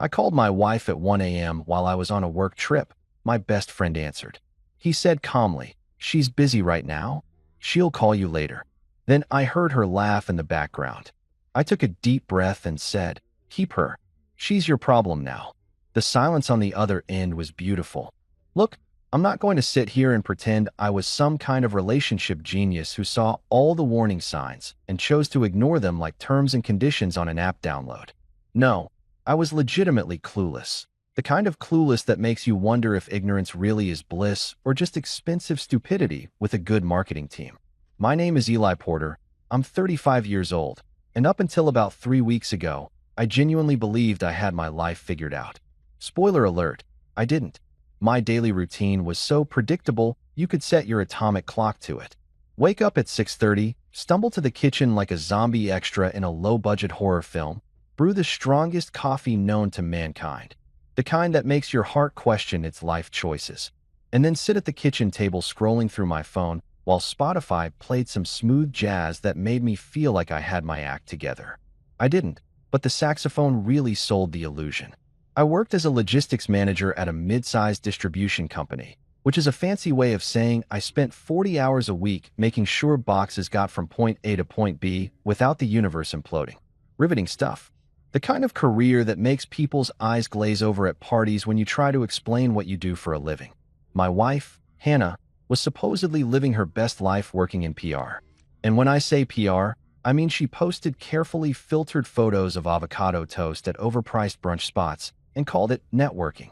I called my wife at 1 a.m. while I was on a work trip. My best friend answered. He said calmly, "She's busy right now. She'll call you later." Then I heard her laugh in the background. I took a deep breath and said, "Keep her. She's your problem now." The silence on the other end was beautiful. Look, I'm not going to sit here and pretend I was some kind of relationship genius who saw all the warning signs and chose to ignore them like terms and conditions on an app download. No, I was legitimately clueless. The kind of clueless that makes you wonder if ignorance really is bliss or just expensive stupidity with a good marketing team. My name is Eli Porter. I'm 35 years old, and up until about 3 weeks ago, I genuinely believed I had my life figured out. Spoiler alert, I didn't. My daily routine was so predictable you could set your atomic clock to it. Wake up at 6:30, stumble to the kitchen like a zombie extra in a low-budget horror film, brew the strongest coffee known to mankind, the kind that makes your heart question its life choices, and then sit at the kitchen table scrolling through my phone while Spotify played some smooth jazz that made me feel like I had my act together. I didn't, but the saxophone really sold the illusion. I worked as a logistics manager at a mid-sized distribution company, which is a fancy way of saying I spent 40 hours a week making sure boxes got from point A to point B without the universe imploding. Riveting stuff. The kind of career that makes people's eyes glaze over at parties when you try to explain what you do for a living. My wife, Hannah, was supposedly living her best life working in PR. And when I say PR, I mean she posted carefully filtered photos of avocado toast at overpriced brunch spots and called it networking.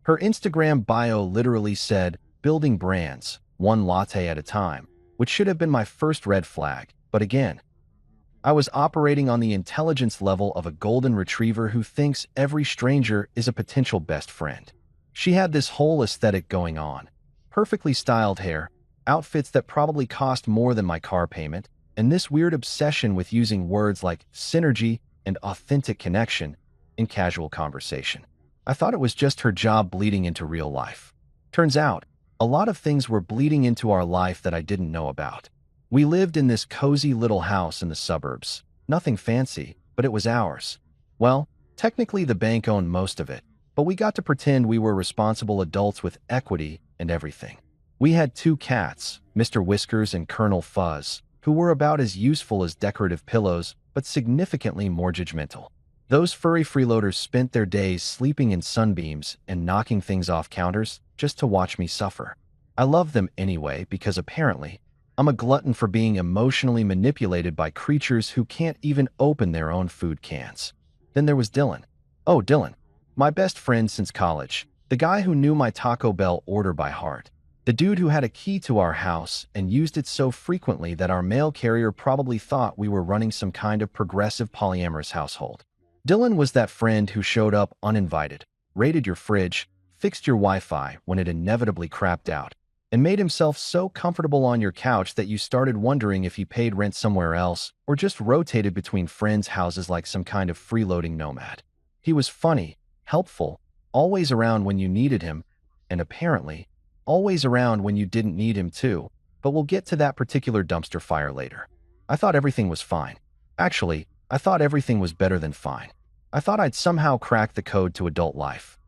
Her Instagram bio literally said, "Building brands, one latte at a time," which should have been my first red flag. But again, I was operating on the intelligence level of a golden retriever who thinks every stranger is a potential best friend. She had this whole aesthetic going on. Perfectly styled hair, outfits that probably cost more than my car payment, and this weird obsession with using words like synergy and authentic connection in casual conversation. I thought it was just her job bleeding into real life. Turns out, a lot of things were bleeding into our life that I didn't know about. We lived in this cozy little house in the suburbs. Nothing fancy, but it was ours. Well, technically the bank owned most of it, but we got to pretend we were responsible adults with equity and everything. We had 2 cats, Mr. Whiskers and Colonel Fuzz, who were about as useful as decorative pillows, but significantly more judgmental. Those furry freeloaders spent their days sleeping in sunbeams and knocking things off counters just to watch me suffer. I love them anyway because apparently, I'm a glutton for being emotionally manipulated by creatures who can't even open their own food cans. Then there was Dylan. Oh, Dylan. My best friend since college. The guy who knew my Taco Bell order by heart. The dude who had a key to our house and used it so frequently that our mail carrier probably thought we were running some kind of progressive polyamorous household. Dylan was that friend who showed up uninvited, raided your fridge, fixed your Wi-Fi when it inevitably crapped out, and made himself so comfortable on your couch that you started wondering if he paid rent somewhere else or just rotated between friends' houses like some kind of freeloading nomad. He was funny, helpful, always around when you needed him, and apparently, always around when you didn't need him too, but we'll get to that particular dumpster fire later. I thought everything was fine. Actually, I thought everything was better than fine. I thought I'd somehow cracked the code to adult life.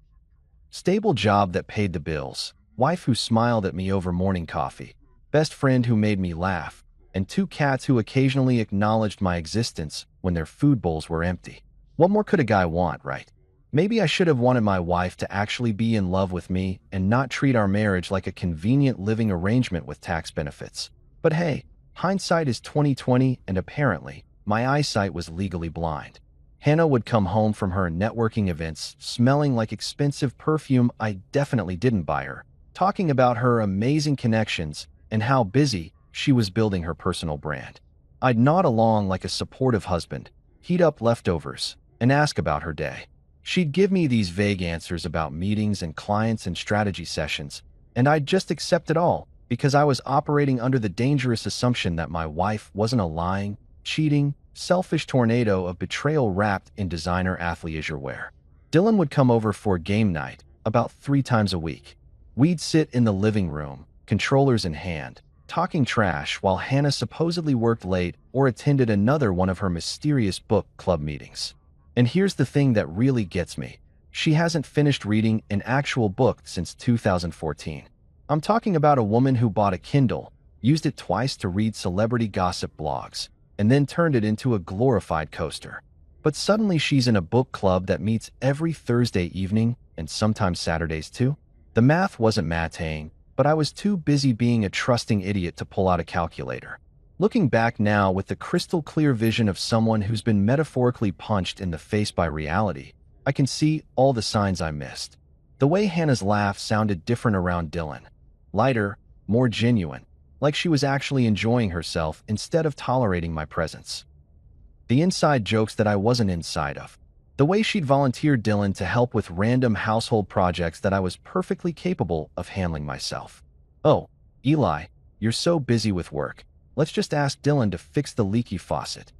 Stable job that paid the bills, wife who smiled at me over morning coffee, best friend who made me laugh, and 2 cats who occasionally acknowledged my existence when their food bowls were empty. What more could a guy want, right? Maybe I should have wanted my wife to actually be in love with me and not treat our marriage like a convenient living arrangement with tax benefits. But hey, hindsight is 20/20, and apparently, my eyesight was legally blind. Hannah would come home from her networking events smelling like expensive perfume I definitely didn't buy her, talking about her amazing connections and how busy she was building her personal brand. I'd nod along like a supportive husband, heat up leftovers, and ask about her day. She'd give me these vague answers about meetings and clients and strategy sessions, and I'd just accept it all because I was operating under the dangerous assumption that my wife wasn't a lying, cheating, selfish tornado of betrayal wrapped in designer athleisure wear. Dylan would come over for game night about 3 times a week. We'd sit in the living room, controllers in hand, talking trash while Hannah supposedly worked late or attended another one of her mysterious book club meetings. And here's the thing that really gets me. she hasn't finished reading an actual book since 2014. I'm talking about a woman who bought a Kindle, used it twice to read celebrity gossip blogs, and then turned it into a glorified coaster. But suddenly she's in a book club that meets every Thursday evening and sometimes Saturdays too. The math wasn't mathing, but I was too busy being a trusting idiot to pull out a calculator. Looking back now with the crystal clear vision of someone who's been metaphorically punched in the face by reality, I can see all the signs I missed. The way Hannah's laugh sounded different around Dylan. Lighter, more genuine, like she was actually enjoying herself instead of tolerating my presence. The inside jokes that I wasn't inside of. The way she'd volunteered Dylan to help with random household projects that I was perfectly capable of handling myself. Oh, Eli, you're so busy with work. Let's just ask Dylan to fix the leaky faucet.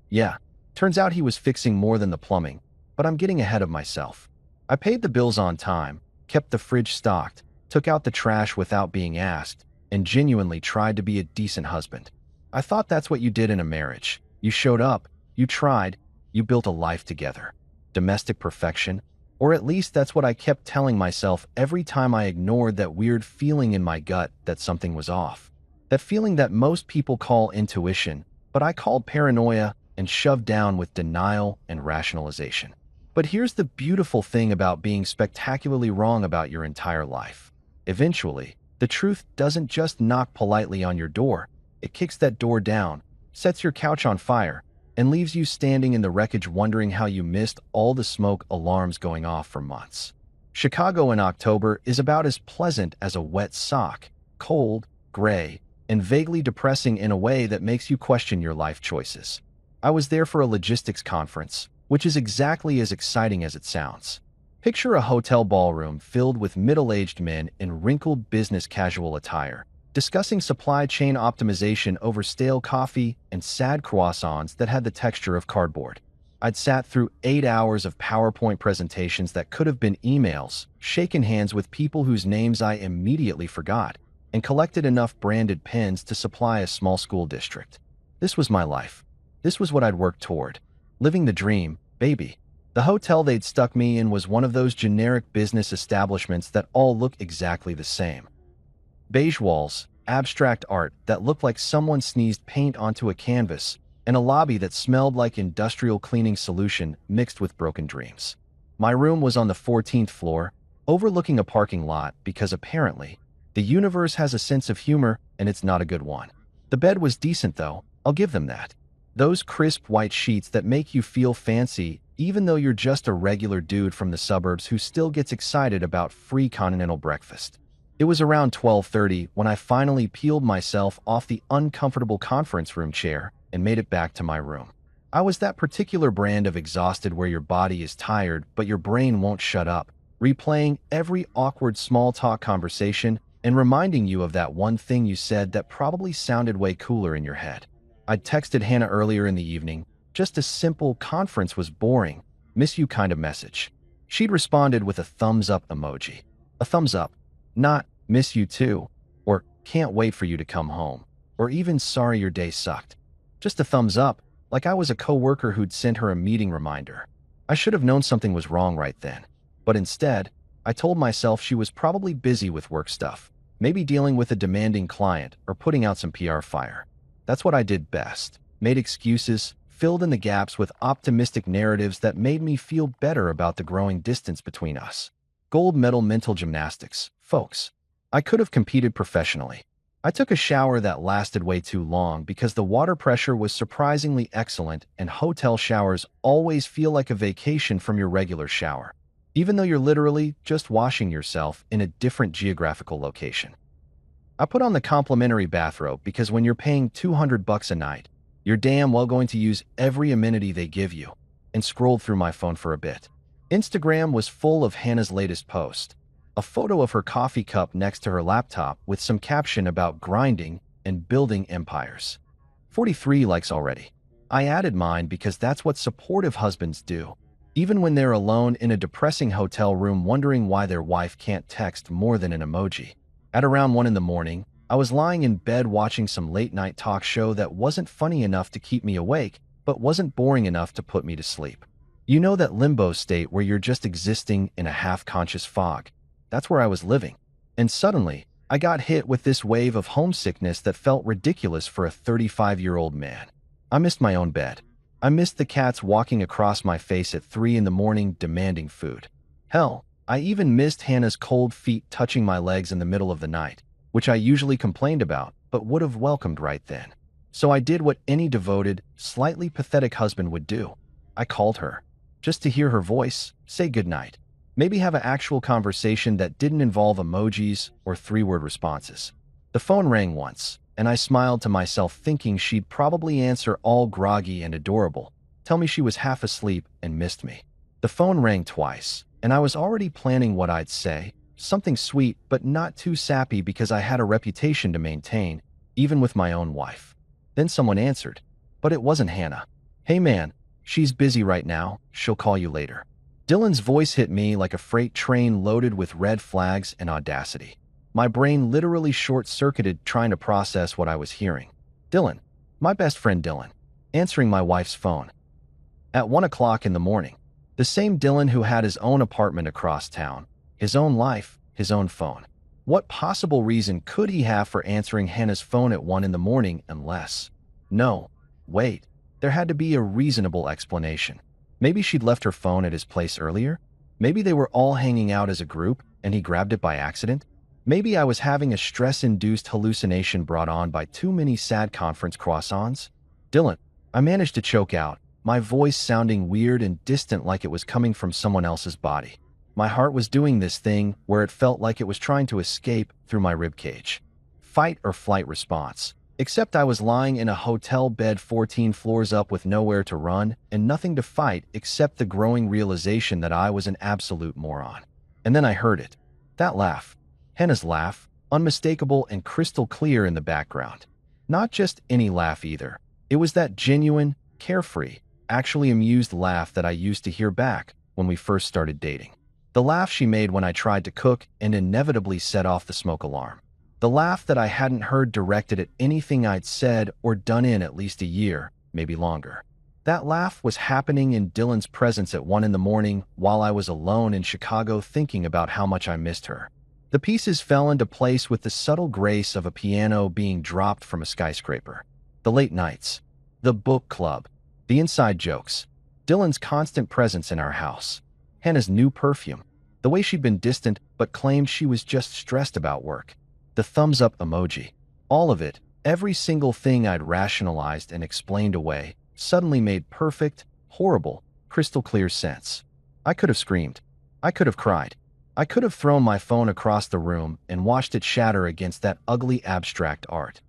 Yeah, turns out he was fixing more than the plumbing, but I'm getting ahead of myself. I paid the bills on time, kept the fridge stocked, took out the trash without being asked, and genuinely tried to be a decent husband. I thought that's what you did in a marriage. You showed up, you tried, you built a life together. Domestic perfection, or at least that's what I kept telling myself every time I ignored that weird feeling in my gut that something was off. That feeling that most people call intuition, but I called paranoia and shoved down with denial and rationalization. But here's the beautiful thing about being spectacularly wrong about your entire life. Eventually, the truth doesn't just knock politely on your door, it kicks that door down, sets your couch on fire, and leaves you standing in the wreckage wondering how you missed all the smoke alarms going off for months. Chicago in October is about as pleasant as a wet sock, cold, gray, and vaguely depressing in a way that makes you question your life choices. I was there for a logistics conference, which is exactly as exciting as it sounds. Picture a hotel ballroom filled with middle-aged men in wrinkled business casual attire, discussing supply chain optimization over stale coffee and sad croissants that had the texture of cardboard. I'd sat through 8 hours of PowerPoint presentations that could have been emails, shaken hands with people whose names I immediately forgot, and collected enough branded pens to supply a small school district. This was my life. This was what I'd worked toward. Living the dream, baby. The hotel they'd stuck me in was one of those generic business establishments that all look exactly the same. Beige walls, abstract art that looked like someone sneezed paint onto a canvas, and a lobby that smelled like industrial cleaning solution mixed with broken dreams. My room was on the 14th floor, overlooking a parking lot because apparently, the universe has a sense of humor and it's not a good one. The bed was decent though, I'll give them that. Those crisp white sheets that make you feel fancy even though you're just a regular dude from the suburbs who still gets excited about free continental breakfast. It was around 12:30 when I finally peeled myself off the uncomfortable conference room chair and made it back to my room. I was that particular brand of exhausted where your body is tired but your brain won't shut up, replaying every awkward small talk conversation and reminding you of that one thing you said that probably sounded way cooler in your head. I'd texted Hannah earlier in the evening, just a simple "conference was boring, miss you" kind of message. She'd responded with a thumbs up emoji. A thumbs up, not "miss you too," or "can't wait for you to come home," or even "sorry your day sucked." Just a thumbs up, like I was a coworker who'd sent her a meeting reminder. I should have known something was wrong right then. But instead, I told myself she was probably busy with work stuff, maybe dealing with a demanding client or putting out some PR fire. That's what I did best. Made excuses, filled in the gaps with optimistic narratives that made me feel better about the growing distance between us. Gold medal mental gymnastics, folks. I could have competed professionally. I took a shower that lasted way too long because the water pressure was surprisingly excellent and hotel showers always feel like a vacation from your regular shower, even though you're literally just washing yourself in a different geographical location. I put on the complimentary bathrobe because when you're paying $200 a night, you're damn well going to use every amenity they give you, and scrolled through my phone for a bit. Instagram was full of Hannah's latest post, a photo of her coffee cup next to her laptop with some caption about grinding and building empires. 43 likes already. I added mine because that's what supportive husbands do, even when they're alone in a depressing hotel room wondering why their wife can't text more than an emoji. At around 1 in the morning, I was lying in bed watching some late-night talk show that wasn't funny enough to keep me awake, but wasn't boring enough to put me to sleep. You know that limbo state where you're just existing in a half-conscious fog. That's where I was living. And suddenly, I got hit with this wave of homesickness that felt ridiculous for a 35-year-old man. I missed my own bed. I missed the cats walking across my face at 3 in the morning demanding food. Hell, I even missed Hannah's cold feet touching my legs in the middle of the night, which I usually complained about, but would have welcomed right then. So I did what any devoted, slightly pathetic husband would do. I called her. Just to hear her voice, say goodnight. Maybe have an actual conversation that didn't involve emojis or three-word responses. The phone rang once, and I smiled to myself thinking she'd probably answer all groggy and adorable, tell me she was half asleep and missed me. The phone rang twice, and I was already planning what I'd say, something sweet but not too sappy because I had a reputation to maintain, even with my own wife. Then someone answered, but it wasn't Hannah. Hey man, she's busy right now, she'll call you later. Dylan's voice hit me like a freight train loaded with red flags and audacity. My brain literally short-circuited trying to process what I was hearing. Dylan, my best friend Dylan, answering my wife's phone. At 1 o'clock in the morning, the same Dylan who had his own apartment across town, his own life, his own phone. What possible reason could he have for answering Hannah's phone at 1 in the morning unless... No, wait, there had to be a reasonable explanation. Maybe she'd left her phone at his place earlier? Maybe they were all hanging out as a group and he grabbed it by accident? Maybe I was having a stress-induced hallucination brought on by too many sad conference croissants? Dylan, I managed to choke out, my voice sounding weird and distant like it was coming from someone else's body. My heart was doing this thing where it felt like it was trying to escape through my ribcage. Fight or flight response. Except I was lying in a hotel bed 14 floors up with nowhere to run and nothing to fight except the growing realization that I was an absolute moron. And then I heard it. That laugh. Hannah's laugh, unmistakable and crystal clear in the background. Not just any laugh either. It was that genuine, carefree, actually amused laugh that I used to hear back when we first started dating. The laugh she made when I tried to cook and inevitably set off the smoke alarm. The laugh that I hadn't heard directed at anything I'd said or done in at least a year, maybe longer. That laugh was happening in Dylan's presence at 1 in the morning while I was alone in Chicago thinking about how much I missed her. The pieces fell into place with the subtle grace of a piano being dropped from a skyscraper. The late nights. The book club. The inside jokes. Dylan's constant presence in our house. Hannah's new perfume. The way she'd been distant but claimed she was just stressed about work. The thumbs-up emoji. All of it, every single thing I'd rationalized and explained away, suddenly made perfect, horrible, crystal clear sense. I could have screamed. I could have cried. I could have thrown my phone across the room and watched it shatter against that ugly abstract art.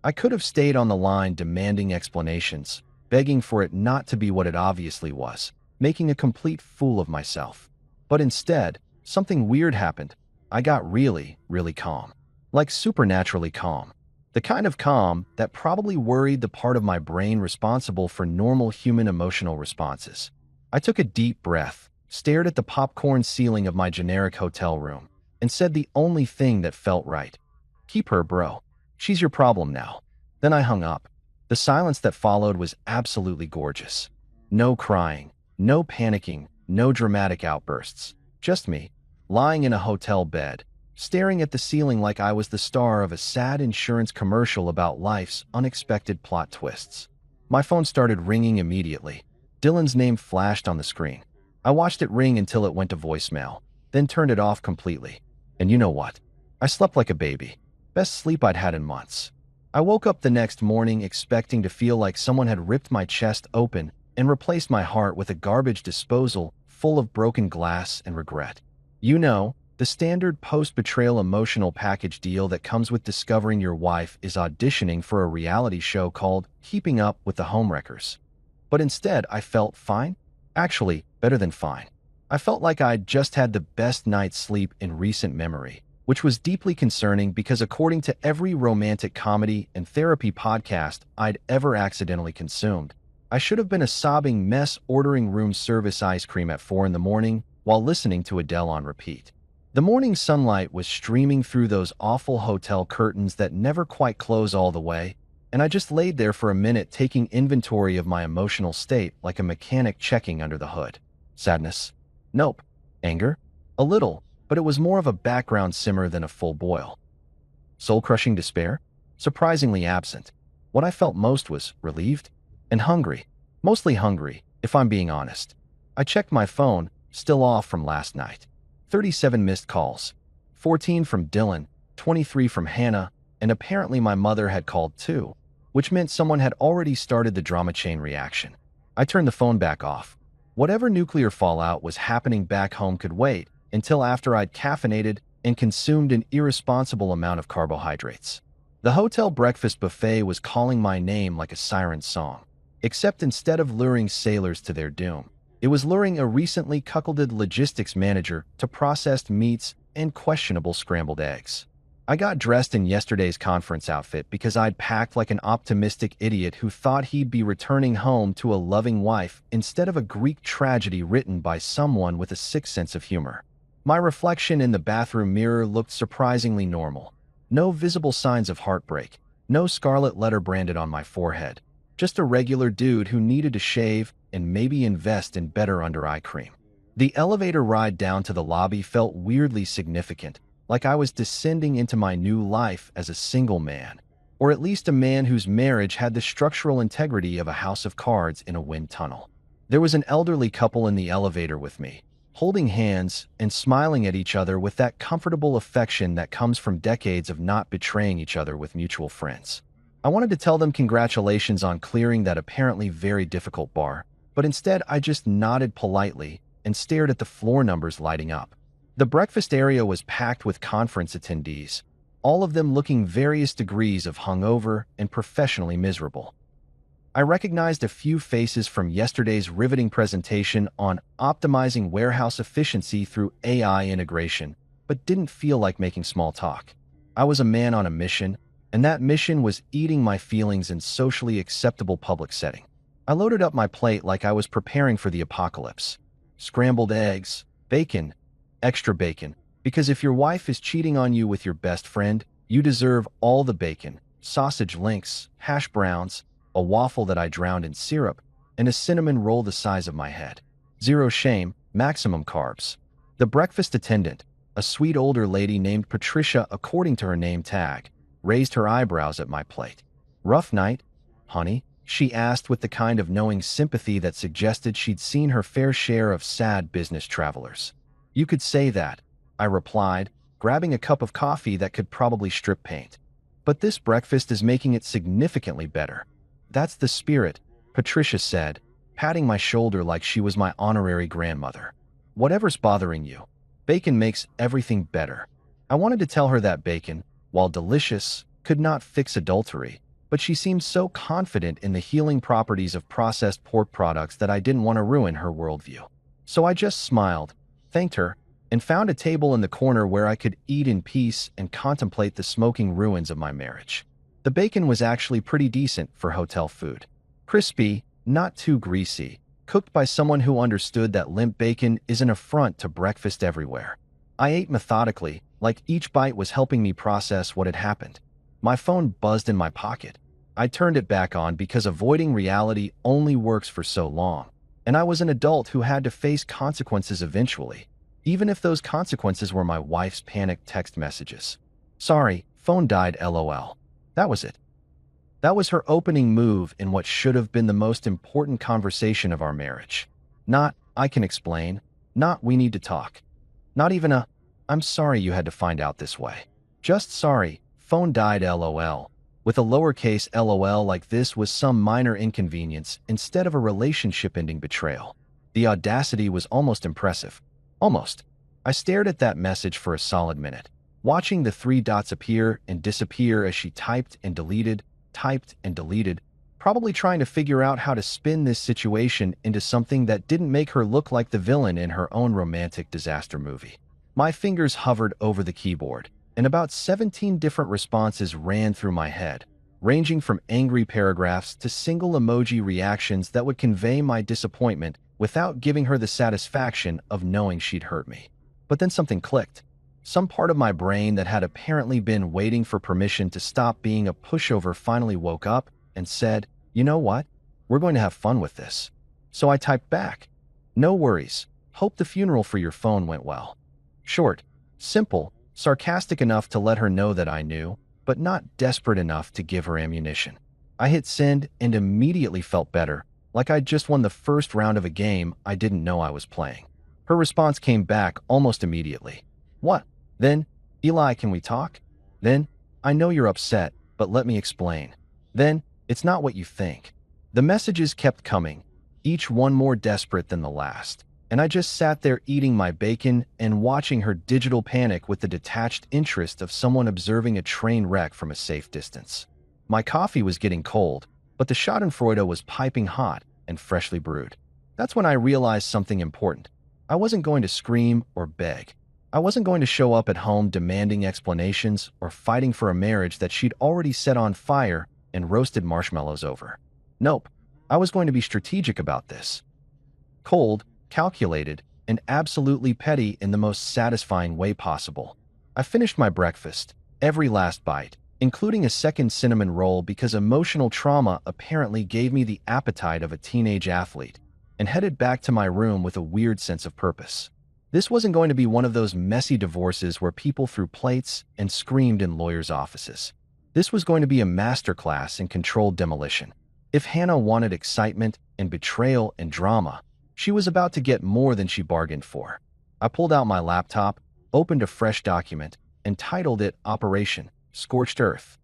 I could have stayed on the line demanding explanations, begging for it not to be what it obviously was, making a complete fool of myself. But instead, something weird happened. I got really, really calm. Like supernaturally calm. The kind of calm that probably worried the part of my brain responsible for normal human emotional responses. I took a deep breath, stared at the popcorn ceiling of my generic hotel room, and said the only thing that felt right. Keep her, bro. She's your problem now. Then I hung up. The silence that followed was absolutely gorgeous. No crying, no panicking, no dramatic outbursts. Just me, lying in a hotel bed, staring at the ceiling like I was the star of a sad insurance commercial about life's unexpected plot twists. My phone started ringing immediately. Dylan's name flashed on the screen. I watched it ring until it went to voicemail, then turned it off completely. And you know what? I slept like a baby. Best sleep I'd had in months. I woke up the next morning expecting to feel like someone had ripped my chest open and replaced my heart with a garbage disposal full of broken glass and regret. You know, the standard post-betrayal emotional package deal that comes with discovering your wife is auditioning for a reality show called Keeping Up with the Homewreckers. But instead, I felt fine. Actually, better than fine. I felt like I'd just had the best night's sleep in recent memory, which was deeply concerning because according to every romantic comedy and therapy podcast I'd ever accidentally consumed, I should have been a sobbing mess ordering room service ice cream at 4 in the morning while listening to Adele on repeat. The morning sunlight was streaming through those awful hotel curtains that never quite close all the way, and I just laid there for a minute taking inventory of my emotional state like a mechanic checking under the hood. Sadness? Nope. Anger? A little, but it was more of a background simmer than a full boil. Soul-crushing despair? Surprisingly absent. What I felt most was relieved and hungry. Mostly hungry, if I'm being honest. I checked my phone, still off from last night. 37 missed calls. 14 from Dylan, 23 from Hannah, and apparently my mother had called too, which meant someone had already started the drama chain reaction. I turned the phone back off. Whatever nuclear fallout was happening back home could wait until after I'd caffeinated and consumed an irresponsible amount of carbohydrates. The hotel breakfast buffet was calling my name like a siren song, except instead of luring sailors to their doom, it was luring a recently cuckolded logistics manager to processed meats and questionable scrambled eggs. I got dressed in yesterday's conference outfit because I'd packed like an optimistic idiot who thought he'd be returning home to a loving wife instead of a Greek tragedy written by someone with a sick sense of humor. My reflection in the bathroom mirror looked surprisingly normal. No visible signs of heartbreak, no scarlet letter branded on my forehead. Just a regular dude who needed to shave and maybe invest in better under-eye cream. The elevator ride down to the lobby felt weirdly significant, like I was descending into my new life as a single man, or at least a man whose marriage had the structural integrity of a house of cards in a wind tunnel. There was an elderly couple in the elevator with me, holding hands and smiling at each other with that comfortable affection that comes from decades of not betraying each other with mutual friends. I wanted to tell them congratulations on clearing that apparently very difficult bar, but instead I just nodded politely and stared at the floor numbers lighting up. The breakfast area was packed with conference attendees, all of them looking various degrees of hungover and professionally miserable. I recognized a few faces from yesterday's riveting presentation on optimizing warehouse efficiency through AI integration, but didn't feel like making small talk. I was a man on a mission, and that mission was eating my feelings in socially acceptable public setting. I loaded up my plate like I was preparing for the apocalypse. Scrambled eggs, bacon, extra bacon, because if your wife is cheating on you with your best friend, you deserve all the bacon, sausage links, hash browns, a waffle that I drowned in syrup, and a cinnamon roll the size of my head. Zero shame, maximum carbs. The breakfast attendant, a sweet older lady named Patricia according to her name tag, raised her eyebrows at my plate. Rough night, honey? She asked with the kind of knowing sympathy that suggested she'd seen her fair share of sad business travelers. You could say that, I replied, grabbing a cup of coffee that could probably strip paint. But this breakfast is making it significantly better. That's the spirit, Patricia said, patting my shoulder like she was my honorary grandmother. Whatever's bothering you, bacon makes everything better. I wanted to tell her that bacon, while delicious, could not fix adultery, but she seemed so confident in the healing properties of processed pork products that I didn't want to ruin her worldview. So I just smiled, thanked her, and found a table in the corner where I could eat in peace and contemplate the smoking ruins of my marriage. The bacon was actually pretty decent for hotel food. Crispy, not too greasy, cooked by someone who understood that limp bacon is an affront to breakfast everywhere. I ate methodically, like each bite was helping me process what had happened. My phone buzzed in my pocket. I turned it back on because avoiding reality only works for so long, and I was an adult who had to face consequences eventually, even if those consequences were my wife's panicked text messages. Sorry, phone died LOL. That was it. That was her opening move in what should have been the most important conversation of our marriage. Not, I can explain. Not, we need to talk. Not even a, I'm sorry you had to find out this way. Just sorry, phone died LOL. With a lowercase LOL like this was some minor inconvenience instead of a relationship-ending betrayal. The audacity was almost impressive. Almost. I stared at that message for a solid minute, watching the three dots appear and disappear as she typed and deleted, probably trying to figure out how to spin this situation into something that didn't make her look like the villain in her own romantic disaster movie. My fingers hovered over the keyboard, and about 17 different responses ran through my head, ranging from angry paragraphs to single emoji reactions that would convey my disappointment without giving her the satisfaction of knowing she'd hurt me. But then something clicked. Some part of my brain that had apparently been waiting for permission to stop being a pushover finally woke up and said, "You know what? We're going to have fun with this." So I typed back, "No worries. Hope the funeral for your phone went well." Short, simple, sarcastic enough to let her know that I knew, but not desperate enough to give her ammunition. I hit send and immediately felt better, like I'd just won the first round of a game I didn't know I was playing. Her response came back almost immediately. "What? Then, Eli, can we talk?" Then, "I know you're upset, but let me explain." Then, "It's not what you think." The messages kept coming, each one more desperate than the last, and I just sat there eating my bacon and watching her digital panic with the detached interest of someone observing a train wreck from a safe distance. My coffee was getting cold, but the Schadenfreude was piping hot and freshly brewed. That's when I realized something important. I wasn't going to scream or beg. I wasn't going to show up at home demanding explanations or fighting for a marriage that she'd already set on fire and roasted marshmallows over. Nope, I was going to be strategic about this. Cold, calculated, and absolutely petty in the most satisfying way possible. I finished my breakfast, every last bite, including a second cinnamon roll because emotional trauma apparently gave me the appetite of a teenage athlete, and headed back to my room with a weird sense of purpose. This wasn't going to be one of those messy divorces where people threw plates and screamed in lawyers' offices. This was going to be a masterclass in controlled demolition. If Hannah wanted excitement and betrayal and drama, she was about to get more than she bargained for. I pulled out my laptop, opened a fresh document, and titled it Operation Scorched Earth.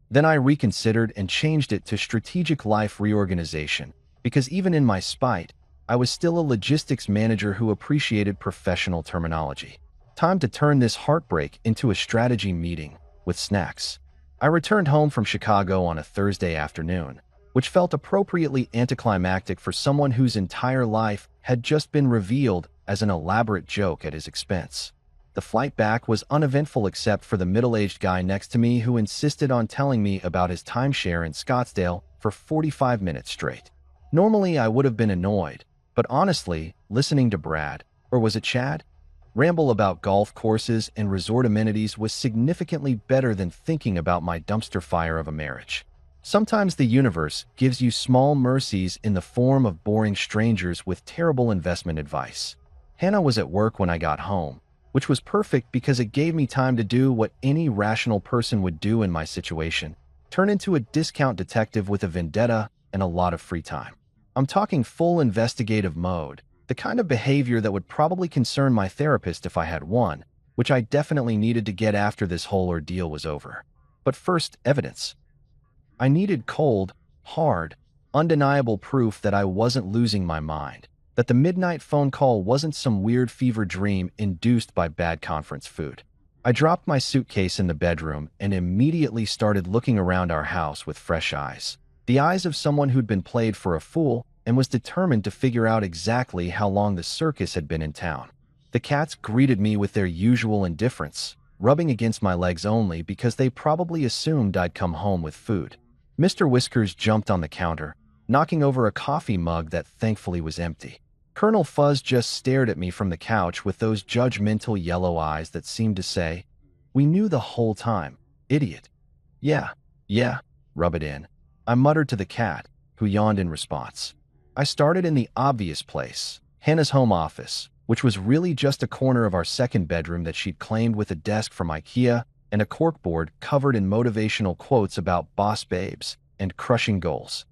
Then I reconsidered and changed it to Strategic Life Reorganization, because even in my spite, I was still a logistics manager who appreciated professional terminology. Time to turn this heartbreak into a strategy meeting with snacks. I returned home from Chicago on a Thursday afternoon, which felt appropriately anticlimactic for someone whose entire life had just been revealed as an elaborate joke at his expense. The flight back was uneventful except for the middle-aged guy next to me who insisted on telling me about his timeshare in Scottsdale for 45 minutes straight. Normally, I would have been annoyed, but honestly, listening to Brad, or was it Chad, ramble about golf courses and resort amenities was significantly better than thinking about my dumpster fire of a marriage. Sometimes the universe gives you small mercies in the form of boring strangers with terrible investment advice. Hannah was at work when I got home, which was perfect because it gave me time to do what any rational person would do in my situation: turn into a discount detective with a vendetta and a lot of free time. I'm talking full investigative mode, the kind of behavior that would probably concern my therapist if I had one, which I definitely needed to get after this whole ordeal was over. But first, evidence. I needed cold, hard, undeniable proof that I wasn't losing my mind, that the midnight phone call wasn't some weird fever dream induced by bad conference food. I dropped my suitcase in the bedroom and immediately started looking around our house with fresh eyes. The eyes of someone who'd been played for a fool and was determined to figure out exactly how long the circus had been in town. The cats greeted me with their usual indifference, rubbing against my legs only because they probably assumed I'd come home with food. Mr. Whiskers jumped on the counter, knocking over a coffee mug that thankfully was empty. Colonel Fuzz just stared at me from the couch with those judgmental yellow eyes that seemed to say, "We knew the whole time, idiot." Yeah, rub it in," I muttered to the cat, who yawned in response. I started in the obvious place, Hannah's home office, which was really just a corner of our second bedroom that she'd claimed with a desk from IKEA and a corkboard covered in motivational quotes about boss babes and crushing goals.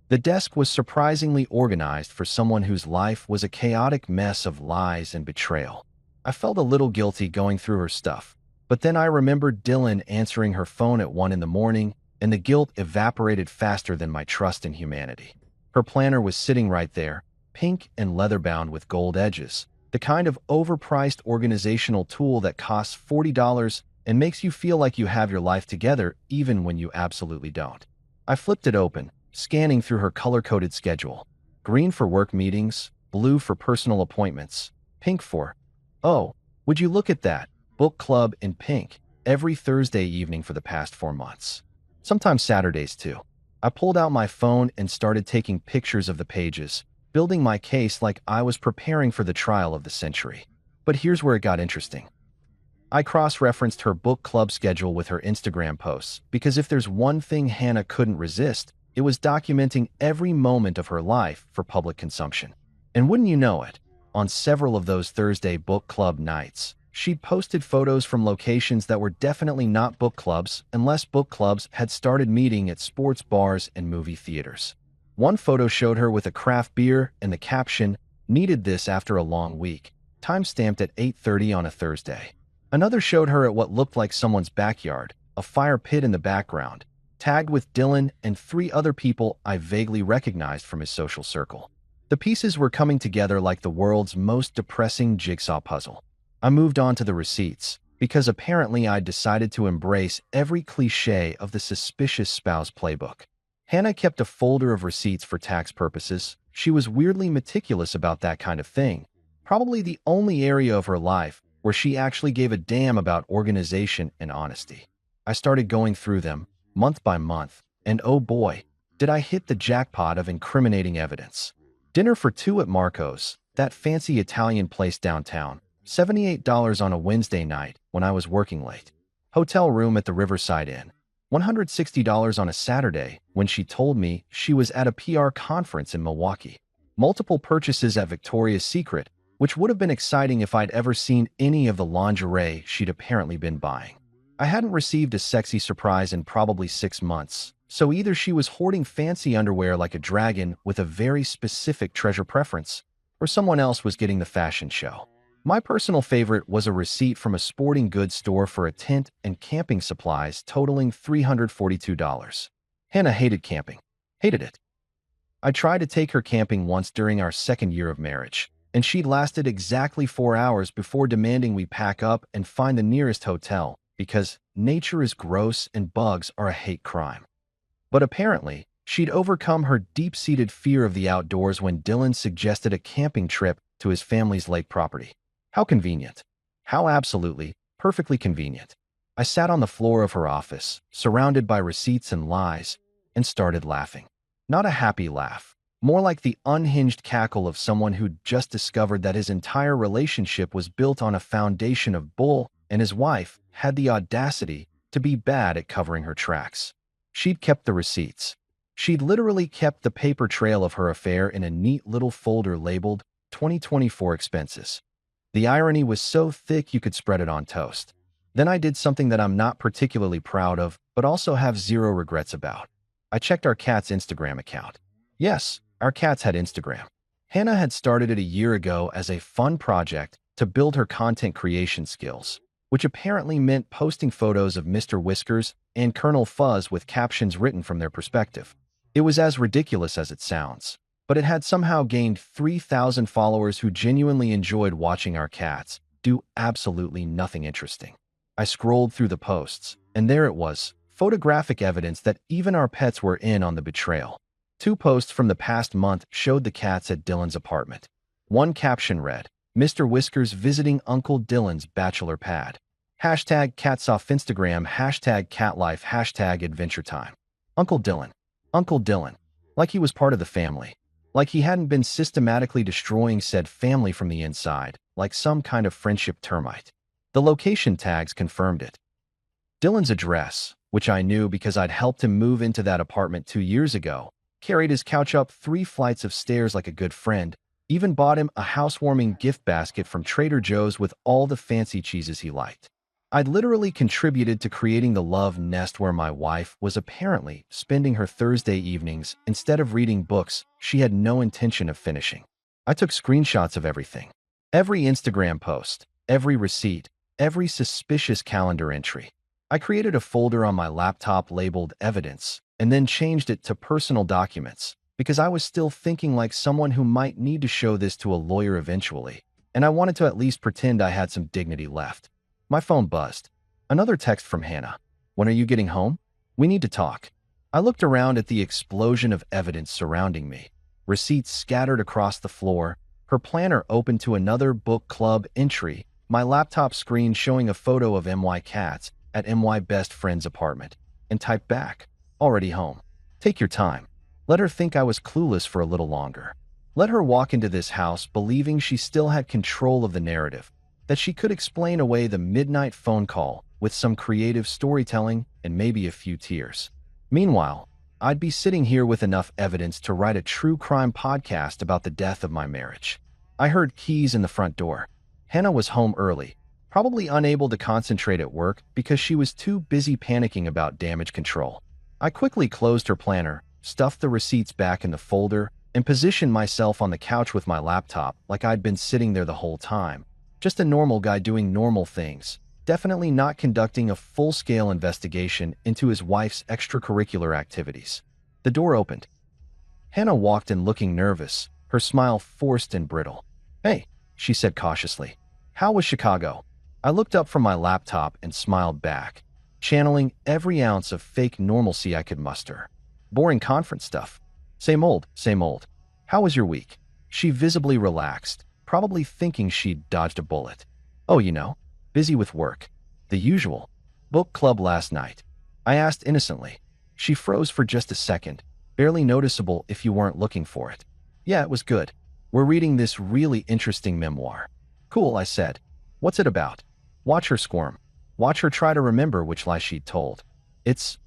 The desk was surprisingly organized for someone whose life was a chaotic mess of lies and betrayal. I felt a little guilty going through her stuff, but then I remembered Dylan answering her phone at 1 in the morning, and the guilt evaporated faster than my trust in humanity. Her planner was sitting right there, pink and leather-bound with gold edges, the kind of overpriced organizational tool that costs $40 and makes you feel like you have your life together even when you absolutely don't. I flipped it open, scanning through her color-coded schedule. Green for work meetings, blue for personal appointments, pink for, oh, would you look at that, book club in pink, every Thursday evening for the past 4 months. Sometimes Saturdays too. I pulled out my phone and started taking pictures of the pages, building my case like I was preparing for the trial of the century. But here's where it got interesting. I cross-referenced her book club schedule with her Instagram posts because if there's one thing Hannah couldn't resist, it was documenting every moment of her life for public consumption. And wouldn't you know it, on several of those Thursday book club nights, she'd posted photos from locations that were definitely not book clubs unless book clubs had started meeting at sports bars and movie theaters. One photo showed her with a craft beer and the caption, "Needed this after a long week," time-stamped at 8:30 on a Thursday. Another showed her at what looked like someone's backyard, a fire pit in the background, tagged with Dylan and 3 other people I vaguely recognized from his social circle. The pieces were coming together like the world's most depressing jigsaw puzzle. I moved on to the receipts, because apparently I'd decided to embrace every cliché of the suspicious spouse playbook. Hannah kept a folder of receipts for tax purposes. She was weirdly meticulous about that kind of thing, probably the only area of her life where she actually gave a damn about organization and honesty. I started going through them, month by month, and oh boy, did I hit the jackpot of incriminating evidence. Dinner for 2 at Marco's, that fancy Italian place downtown, $78 on a Wednesday night when I was working late. Hotel room at the Riverside Inn, $160 on a Saturday when she told me she was at a PR conference in Milwaukee. Multiple purchases at Victoria's Secret, which would have been exciting if I'd ever seen any of the lingerie she'd apparently been buying. I hadn't received a sexy surprise in probably 6 months, so either she was hoarding fancy underwear like a dragon with a very specific treasure preference, or someone else was getting the fashion show. My personal favorite was a receipt from a sporting goods store for a tent and camping supplies totaling $342. Hannah hated camping. Hated it. I tried to take her camping once during our 2nd year of marriage, and she lasted exactly 4 hours before demanding we pack up and find the nearest hotel because nature is gross and bugs are a hate crime. But apparently, she'd overcome her deep-seated fear of the outdoors when Dylan suggested a camping trip to his family's lake property. How convenient. How absolutely, perfectly convenient. I sat on the floor of her office, surrounded by receipts and lies, and started laughing. Not a happy laugh. More like the unhinged cackle of someone who'd just discovered that his entire relationship was built on a foundation of bull, and his wife had the audacity to be bad at covering her tracks. She'd kept the receipts. She'd literally kept the paper trail of her affair in a neat little folder labeled 2024 expenses. The irony was so thick you could spread it on toast. Then I did something that I'm not particularly proud of, but also have zero regrets about. I checked our cat's Instagram account. Yes, our cats had Instagram. Hannah had started it a year ago as a fun project to build her content creation skills, which apparently meant posting photos of Mr. Whiskers and Colonel Fuzz with captions written from their perspective. It was as ridiculous as it sounds, but it had somehow gained 3,000 followers who genuinely enjoyed watching our cats do absolutely nothing interesting. I scrolled through the posts, and there it was, photographic evidence that even our pets were in on the betrayal. 2 posts from the past month showed the cats at Dylan's apartment. One caption read, "Mr. Whiskers visiting Uncle Dylan's bachelor pad. Hashtag cats off Instagram, hashtag catlife, hashtag adventure time." Uncle Dylan. Uncle Dylan. Like he was part of the family. Like he hadn't been systematically destroying said family from the inside, like some kind of friendship termite. The location tags confirmed it. Dylan's address, which I knew because I'd helped him move into that apartment 2 years ago, carried his couch up 3 flights of stairs like a good friend, even bought him a housewarming gift basket from Trader Joe's with all the fancy cheeses he liked. I'd literally contributed to creating the love nest where my wife was apparently spending her Thursday evenings instead of reading books she had no intention of finishing. I took screenshots of everything. Every Instagram post, every receipt, every suspicious calendar entry. I created a folder on my laptop labeled Evidence, and then changed it to Personal Documents, because I was still thinking like someone who might need to show this to a lawyer eventually, and I wanted to at least pretend I had some dignity left. My phone buzzed. Another text from Hannah. "When are you getting home? We need to talk." I looked around at the explosion of evidence surrounding me. Receipts scattered across the floor, her planner open to another book club entry, my laptop screen showing a photo of MY Cats at MY Best Friend's apartment, and typed back, "Already home. Take your time. Let her think I was clueless for a little longer. Let her walk into this house believing she still had control of the narrative. that she could explain away the midnight phone call with some creative storytelling and maybe a few tears. Meanwhile, I'd be sitting here with enough evidence to write a true crime podcast about the death of my marriage. I heard keys in the front door. Hannah was home early, probably unable to concentrate at work because she was too busy panicking about damage control. I quickly closed her planner, stuffed the receipts back in the folder, and positioned myself on the couch with my laptop like I'd been sitting there the whole time. Just a normal guy doing normal things, definitely not conducting a full-scale investigation into his wife's extracurricular activities. The door opened. Hannah walked in looking nervous, her smile forced and brittle. "Hey," she said cautiously. "How was Chicago?" I looked up from my laptop and smiled back, channeling every ounce of fake normalcy I could muster. "Boring conference stuff. Same old, same old. How was your week?" She visibly relaxed, probably thinking she'd dodged a bullet. "Oh, busy with work. The usual. Book club last night." I asked innocently. She froze for just a second, barely noticeable if you weren't looking for it. "Yeah, it was good. We're reading this really interesting memoir." "Cool," I said. "What's it about?" Watch her squirm. Watch her try to remember which lie she'd told. It's,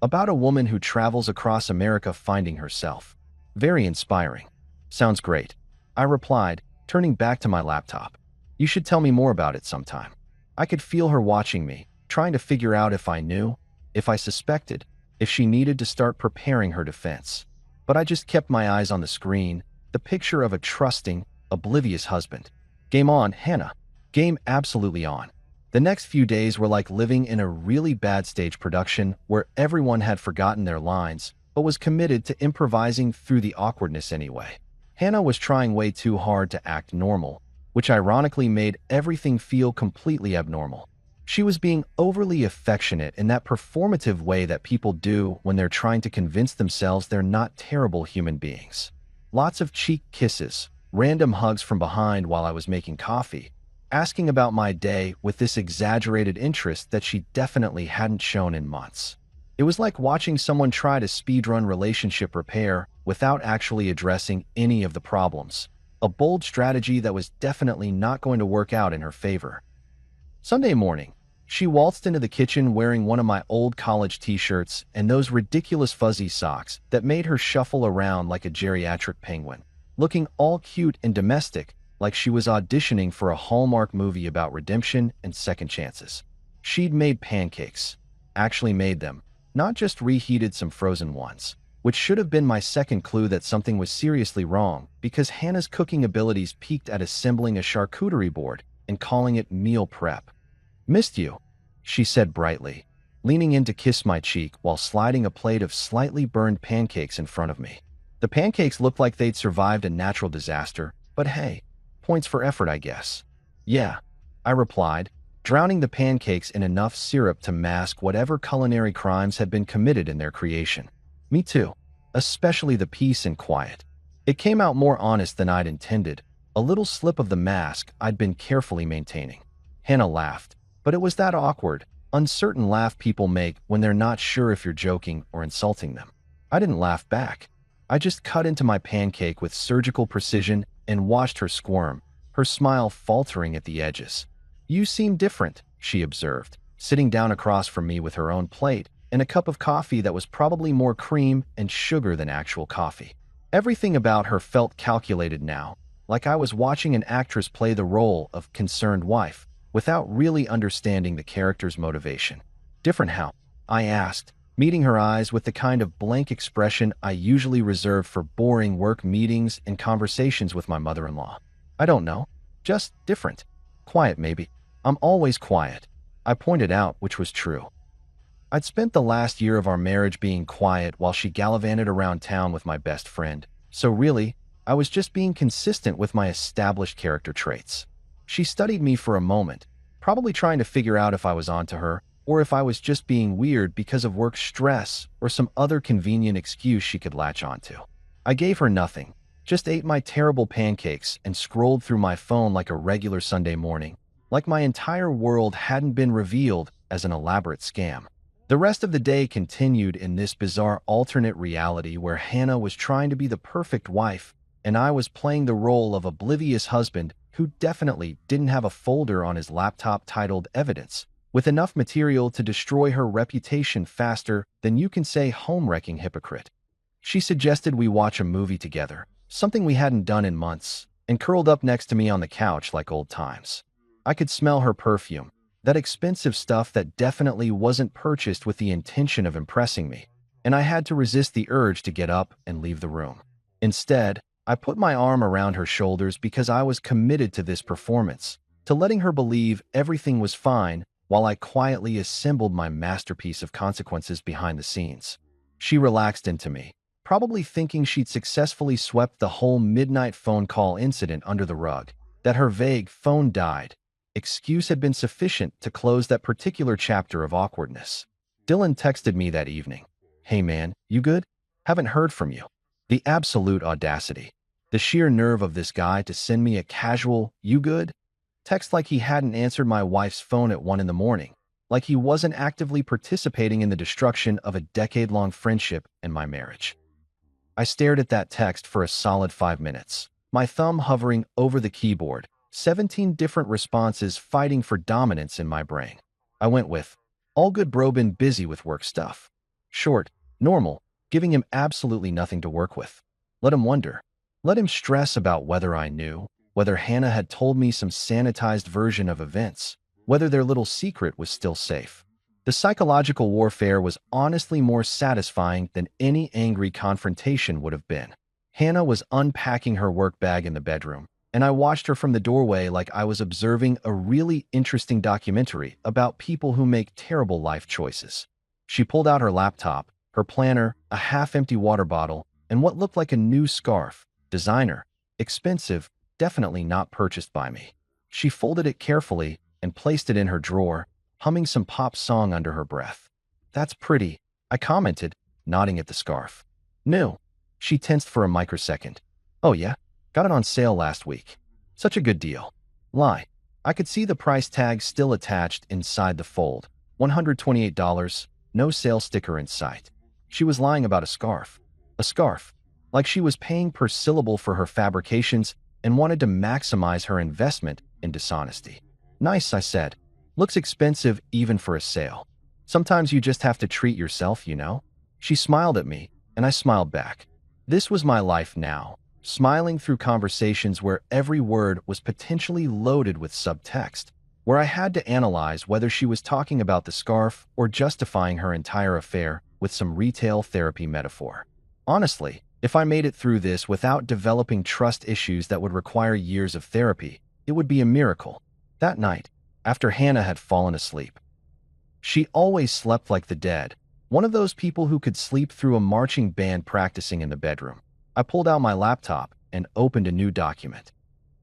about a woman who travels across America finding herself. Very inspiring. Sounds great. I replied, turning back to my laptop. "You should tell me more about it sometime." I could feel her watching me, trying to figure out if I knew, if I suspected, if she needed to start preparing her defense. But I just kept my eyes on the screen, the picture of a trusting, oblivious husband. Game on, Hannah. Game absolutely on. The next few days were like living in a really bad stage production where everyone had forgotten their lines, but was committed to improvising through the awkwardness anyway. Hannah was trying way too hard to act normal, which ironically made everything feel completely abnormal. She was being overly affectionate in that performative way that people do when they're trying to convince themselves they're not terrible human beings. Lots of cheek kisses, random hugs from behind while I was making coffee, asking about my day with this exaggerated interest that she definitely hadn't shown in months. It was like watching someone try to speedrun relationship repair without actually addressing any of the problems. A bold strategy that was definitely not going to work out in her favor. Sunday morning, she waltzed into the kitchen wearing one of my old college t-shirts and those ridiculous fuzzy socks that made her shuffle around like a geriatric penguin, looking all cute and domestic, like she was auditioning for a Hallmark movie about redemption and second chances. She'd made pancakes. Actually made them, not just reheated some frozen ones, which should have been my second clue that something was seriously wrong because Hannah's cooking abilities peaked at assembling a charcuterie board and calling it meal prep. "Missed you," she said brightly, leaning in to kiss my cheek while sliding a plate of slightly burned pancakes in front of me. The pancakes looked like they'd survived a natural disaster, but hey, points for effort, I guess. "Yeah," I replied, drowning the pancakes in enough syrup to mask whatever culinary crimes had been committed in their creation. "Me too, especially the peace and quiet." It came out more honest than I'd intended, a little slip of the mask I'd been carefully maintaining. Hannah laughed, but it was that awkward, uncertain laugh people make when they're not sure if you're joking or insulting them. I didn't laugh back. I just cut into my pancake with surgical precision and watched her squirm, her smile faltering at the edges. "You seem different," she observed, sitting down across from me with her own plate and a cup of coffee that was probably more cream and sugar than actual coffee. Everything about her felt calculated now, like I was watching an actress play the role of concerned wife, without really understanding the character's motivation. "Different how?" I asked, meeting her eyes with the kind of blank expression I usually reserve for boring work meetings and conversations with my mother-in-law. "I don't know. Just different. Quiet, maybe." "I'm always quiet," I pointed out, which was true. I'd spent the last year of our marriage being quiet while she gallivanted around town with my best friend, so really, I was just being consistent with my established character traits. She studied me for a moment, probably trying to figure out if I was onto her, or if I was just being weird because of work stress or some other convenient excuse she could latch onto. I gave her nothing, just ate my terrible pancakes and scrolled through my phone like a regular Sunday morning, like my entire world hadn't been revealed as an elaborate scam. The rest of the day continued in this bizarre alternate reality where Hannah was trying to be the perfect wife, and I was playing the role of oblivious husband who definitely didn't have a folder on his laptop titled Evidence, with enough material to destroy her reputation faster than you can say home-wrecking hypocrite. She suggested we watch a movie together, something we hadn't done in months, and curled up next to me on the couch like old times. I could smell her perfume, that expensive stuff that definitely wasn't purchased with the intention of impressing me, and I had to resist the urge to get up and leave the room. Instead, I put my arm around her shoulders because I was committed to this performance, to letting her believe everything was fine while I quietly assembled my masterpiece of consequences behind the scenes. She relaxed into me, probably thinking she'd successfully swept the whole midnight phone call incident under the rug, that her vague "phone died" excuse had been sufficient to close that particular chapter of awkwardness. Dylan texted me that evening. "Hey man, you good? Haven't heard from you." The absolute audacity. The sheer nerve of this guy to send me a casual, "You good?" text like he hadn't answered my wife's phone at 1 in the morning, like he wasn't actively participating in the destruction of a decade-long friendship and my marriage. I stared at that text for a solid 5 minutes, my thumb hovering over the keyboard, 17 different responses fighting for dominance in my brain. I went with, "All good bro, been busy with work stuff." Short, normal, giving him absolutely nothing to work with. Let him wonder. Let him stress about whether I knew, whether Hannah had told me some sanitized version of events, whether their little secret was still safe. The psychological warfare was honestly more satisfying than any angry confrontation would have been. Hannah was unpacking her work bag in the bedroom, and I watched her from the doorway like I was observing a really interesting documentary about people who make terrible life choices. She pulled out her laptop, her planner, a half-empty water bottle, and what looked like a new scarf. Designer. Expensive, definitely not purchased by me. She folded it carefully and placed it in her drawer, humming some pop song under her breath. "That's pretty," I commented, nodding at the scarf. "New." She tensed for a microsecond. "Oh yeah? Got it on sale last week. Such a good deal." Lie. I could see the price tag still attached inside the fold. $128, no sale sticker in sight. She was lying about a scarf. A scarf. Like she was paying per syllable for her fabrications and wanted to maximize her investment in dishonesty. "Nice," I said. "Looks expensive even for a sale. Sometimes you just have to treat yourself, you know?" She smiled at me, and I smiled back. This was my life now, smiling through conversations where every word was potentially loaded with subtext, where I had to analyze whether she was talking about the scarf or justifying her entire affair with some retail therapy metaphor. Honestly, if I made it through this without developing trust issues that would require years of therapy, it would be a miracle. That night, after Hannah had fallen asleep. She always slept like the dead, one of those people who could sleep through a marching band practicing in the bedroom. I pulled out my laptop and opened a new document.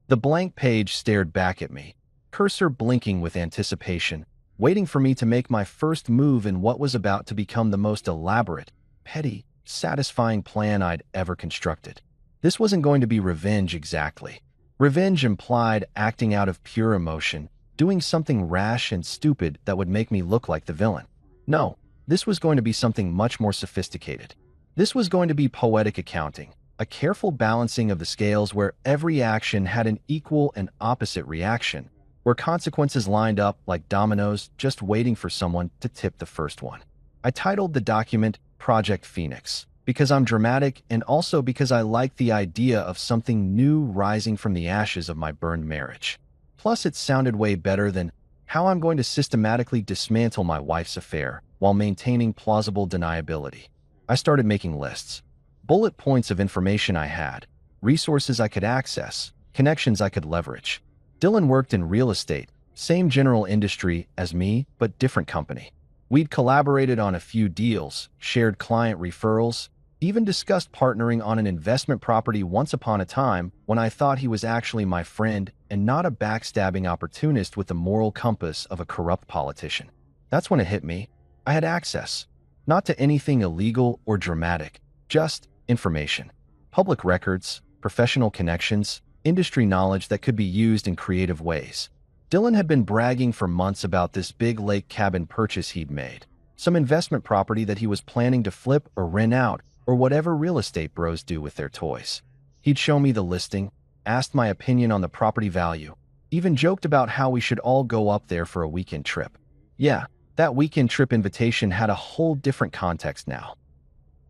The blank page stared back at me, cursor blinking with anticipation, waiting for me to make my first move in what was about to become the most elaborate, petty, satisfying plan I'd ever constructed. This wasn't going to be revenge exactly. Revenge implied acting out of pure emotion, doing something rash and stupid that would make me look like the villain. No, this was going to be something much more sophisticated. This was going to be poetic accounting, a careful balancing of the scales where every action had an equal and opposite reaction, where consequences lined up like dominoes just waiting for someone to tip the first one. I titled the document Project Phoenix, because I'm dramatic and also because I like the idea of something new rising from the ashes of my burned marriage. Plus, it sounded way better than how I'm going to systematically dismantle my wife's affair while maintaining plausible deniability. I started making lists. Bullet points of information I had, resources I could access, connections I could leverage. Dylan worked in real estate, same general industry as me, but different company. We'd collaborated on a few deals, shared client referrals, even discussed partnering on an investment property once upon a time when I thought he was actually my friend and not a backstabbing opportunist with the moral compass of a corrupt politician. That's when it hit me. I had access, not to anything illegal or dramatic, just information. Public records, professional connections, industry knowledge that could be used in creative ways. Dylan had been bragging for months about this big lake cabin purchase he'd made, some investment property that he was planning to flip or rent out, or whatever real estate bros do with their toys. He'd show me the listing, asked my opinion on the property value, even joked about how we should all go up there for a weekend trip. Yeah, that weekend trip invitation had a whole different context now.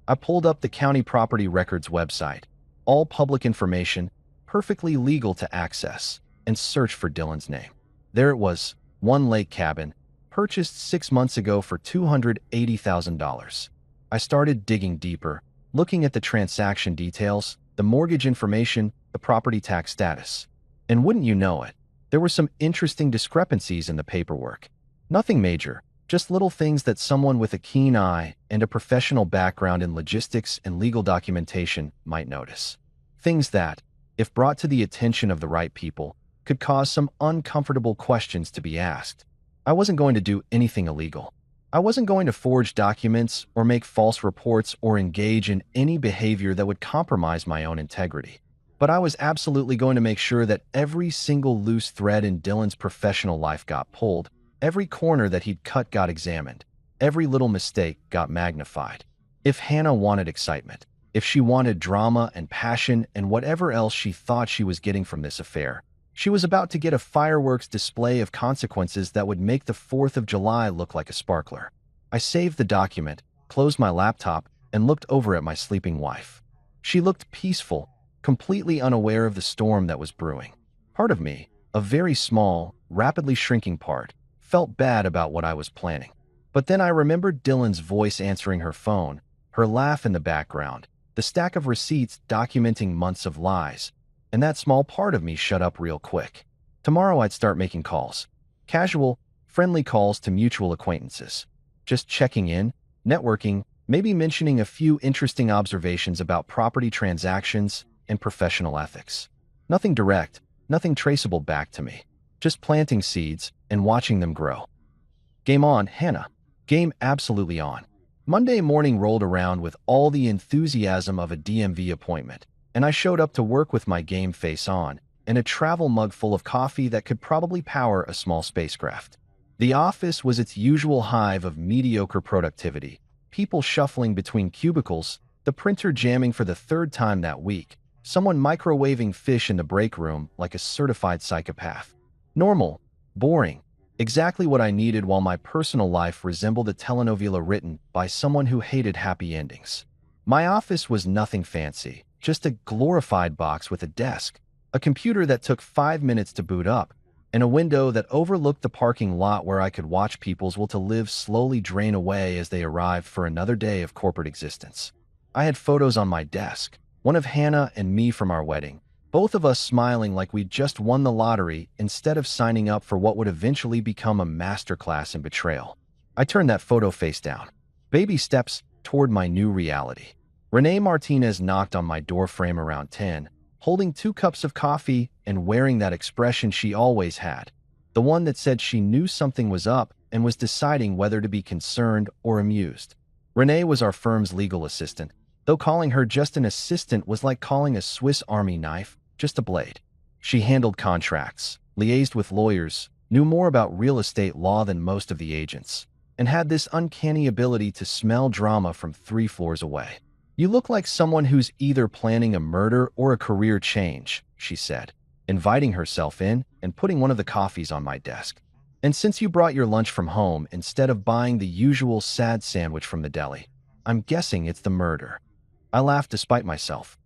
I pulled up the county property records website, all public information, perfectly legal to access, and searched for Dylan's name. There it was, one lake cabin, purchased 6 months ago for $280,000. I started digging deeper, looking at the transaction details, the mortgage information, the property tax status. And wouldn't you know it, there were some interesting discrepancies in the paperwork. Nothing major, just little things that someone with a keen eye and a professional background in logistics and legal documentation might notice. Things that, if brought to the attention of the right people, could cause some uncomfortable questions to be asked. I wasn't going to do anything illegal. I wasn't going to forge documents or make false reports or engage in any behavior that would compromise my own integrity. But I was absolutely going to make sure that every single loose thread in Dylan's professional life got pulled, every corner that he'd cut got examined, every little mistake got magnified. If Hannah wanted excitement, if she wanted drama and passion and whatever else she thought she was getting from this affair, she was about to get a fireworks display of consequences that would make the 4th of July look like a sparkler. I saved the document, closed my laptop, and looked over at my sleeping wife. She looked peaceful, completely unaware of the storm that was brewing. Part of me, a very small, rapidly shrinking part, felt bad about what I was planning. But then I remembered Dylan's voice answering her phone, her laugh in the background, the stack of receipts documenting months of lies, and that small part of me shut up real quick. Tomorrow I'd start making calls. Casual, friendly calls to mutual acquaintances. Just checking in, networking, maybe mentioning a few interesting observations about property transactions and professional ethics. Nothing direct, nothing traceable back to me. Just planting seeds and watching them grow. Game on, Hannah. Game absolutely on. Monday morning rolled around with all the enthusiasm of a DMV appointment, and I showed up to work with my game face on and a travel mug full of coffee that could probably power a small spacecraft. The office was its usual hive of mediocre productivity, people shuffling between cubicles, the printer jamming for the 3rd time that week, someone microwaving fish in the break room like a certified psychopath. Normal, boring, exactly what I needed while my personal life resembled a telenovela written by someone who hated happy endings. My office was nothing fancy, just a glorified box with a desk, a computer that took 5 minutes to boot up, and a window that overlooked the parking lot where I could watch people's will to live slowly drain away as they arrived for another day of corporate existence. I had photos on my desk, one of Hannah and me from our wedding, both of us smiling like we'd just won the lottery instead of signing up for what would eventually become a masterclass in betrayal. I turned that photo face down. Baby steps toward my new reality. Renee Martinez knocked on my doorframe around 10, holding 2 cups of coffee and wearing that expression she always had, the one that said she knew something was up and was deciding whether to be concerned or amused. Renee was our firm's legal assistant, though calling her just an assistant was like calling a Swiss Army knife just a blade. She handled contracts, liaised with lawyers, knew more about real estate law than most of the agents, and had this uncanny ability to smell drama from 3 floors away. "You look like someone who's either planning a murder or a career change," she said, inviting herself in and putting one of the coffees on my desk. "And since you brought your lunch from home instead of buying the usual sad sandwich from the deli, I'm guessing it's the murder." I laughed despite myself.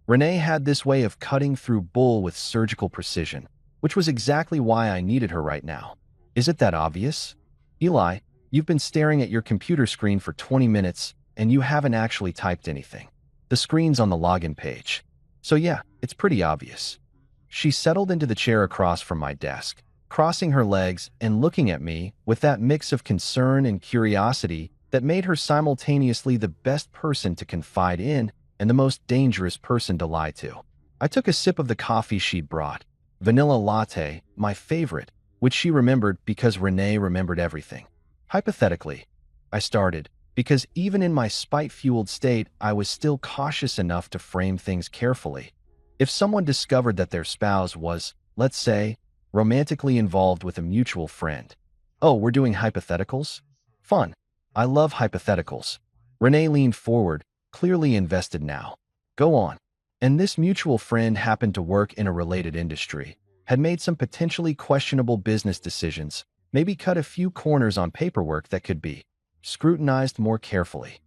Renee had this way of cutting through bull with surgical precision, which was exactly why I needed her right now. "Is it that obvious? Eli, you've been staring at your computer screen for 20 minutes and you haven't actually typed anything. The screen's on the login page. So yeah, it's pretty obvious." She settled into the chair across from my desk, crossing her legs and looking at me with that mix of concern and curiosity that made her simultaneously the best person to confide in and the most dangerous person to lie to. I took a sip of the coffee she'd brought, vanilla latte, my favorite, which she remembered because Renee remembered everything. "Hypothetically," I started, because even in my spite-fueled state, I was still cautious enough to frame things carefully. If someone discovered that their spouse was, let's say, romantically involved with a mutual friend. "Oh, we're doing hypotheticals? Fun. I love hypotheticals." Renee leaned forward, clearly invested now. "Go on. And this mutual friend happened to work in a related industry, had made some potentially questionable business decisions, maybe cut a few corners on paperwork that could be scrutinized more carefully.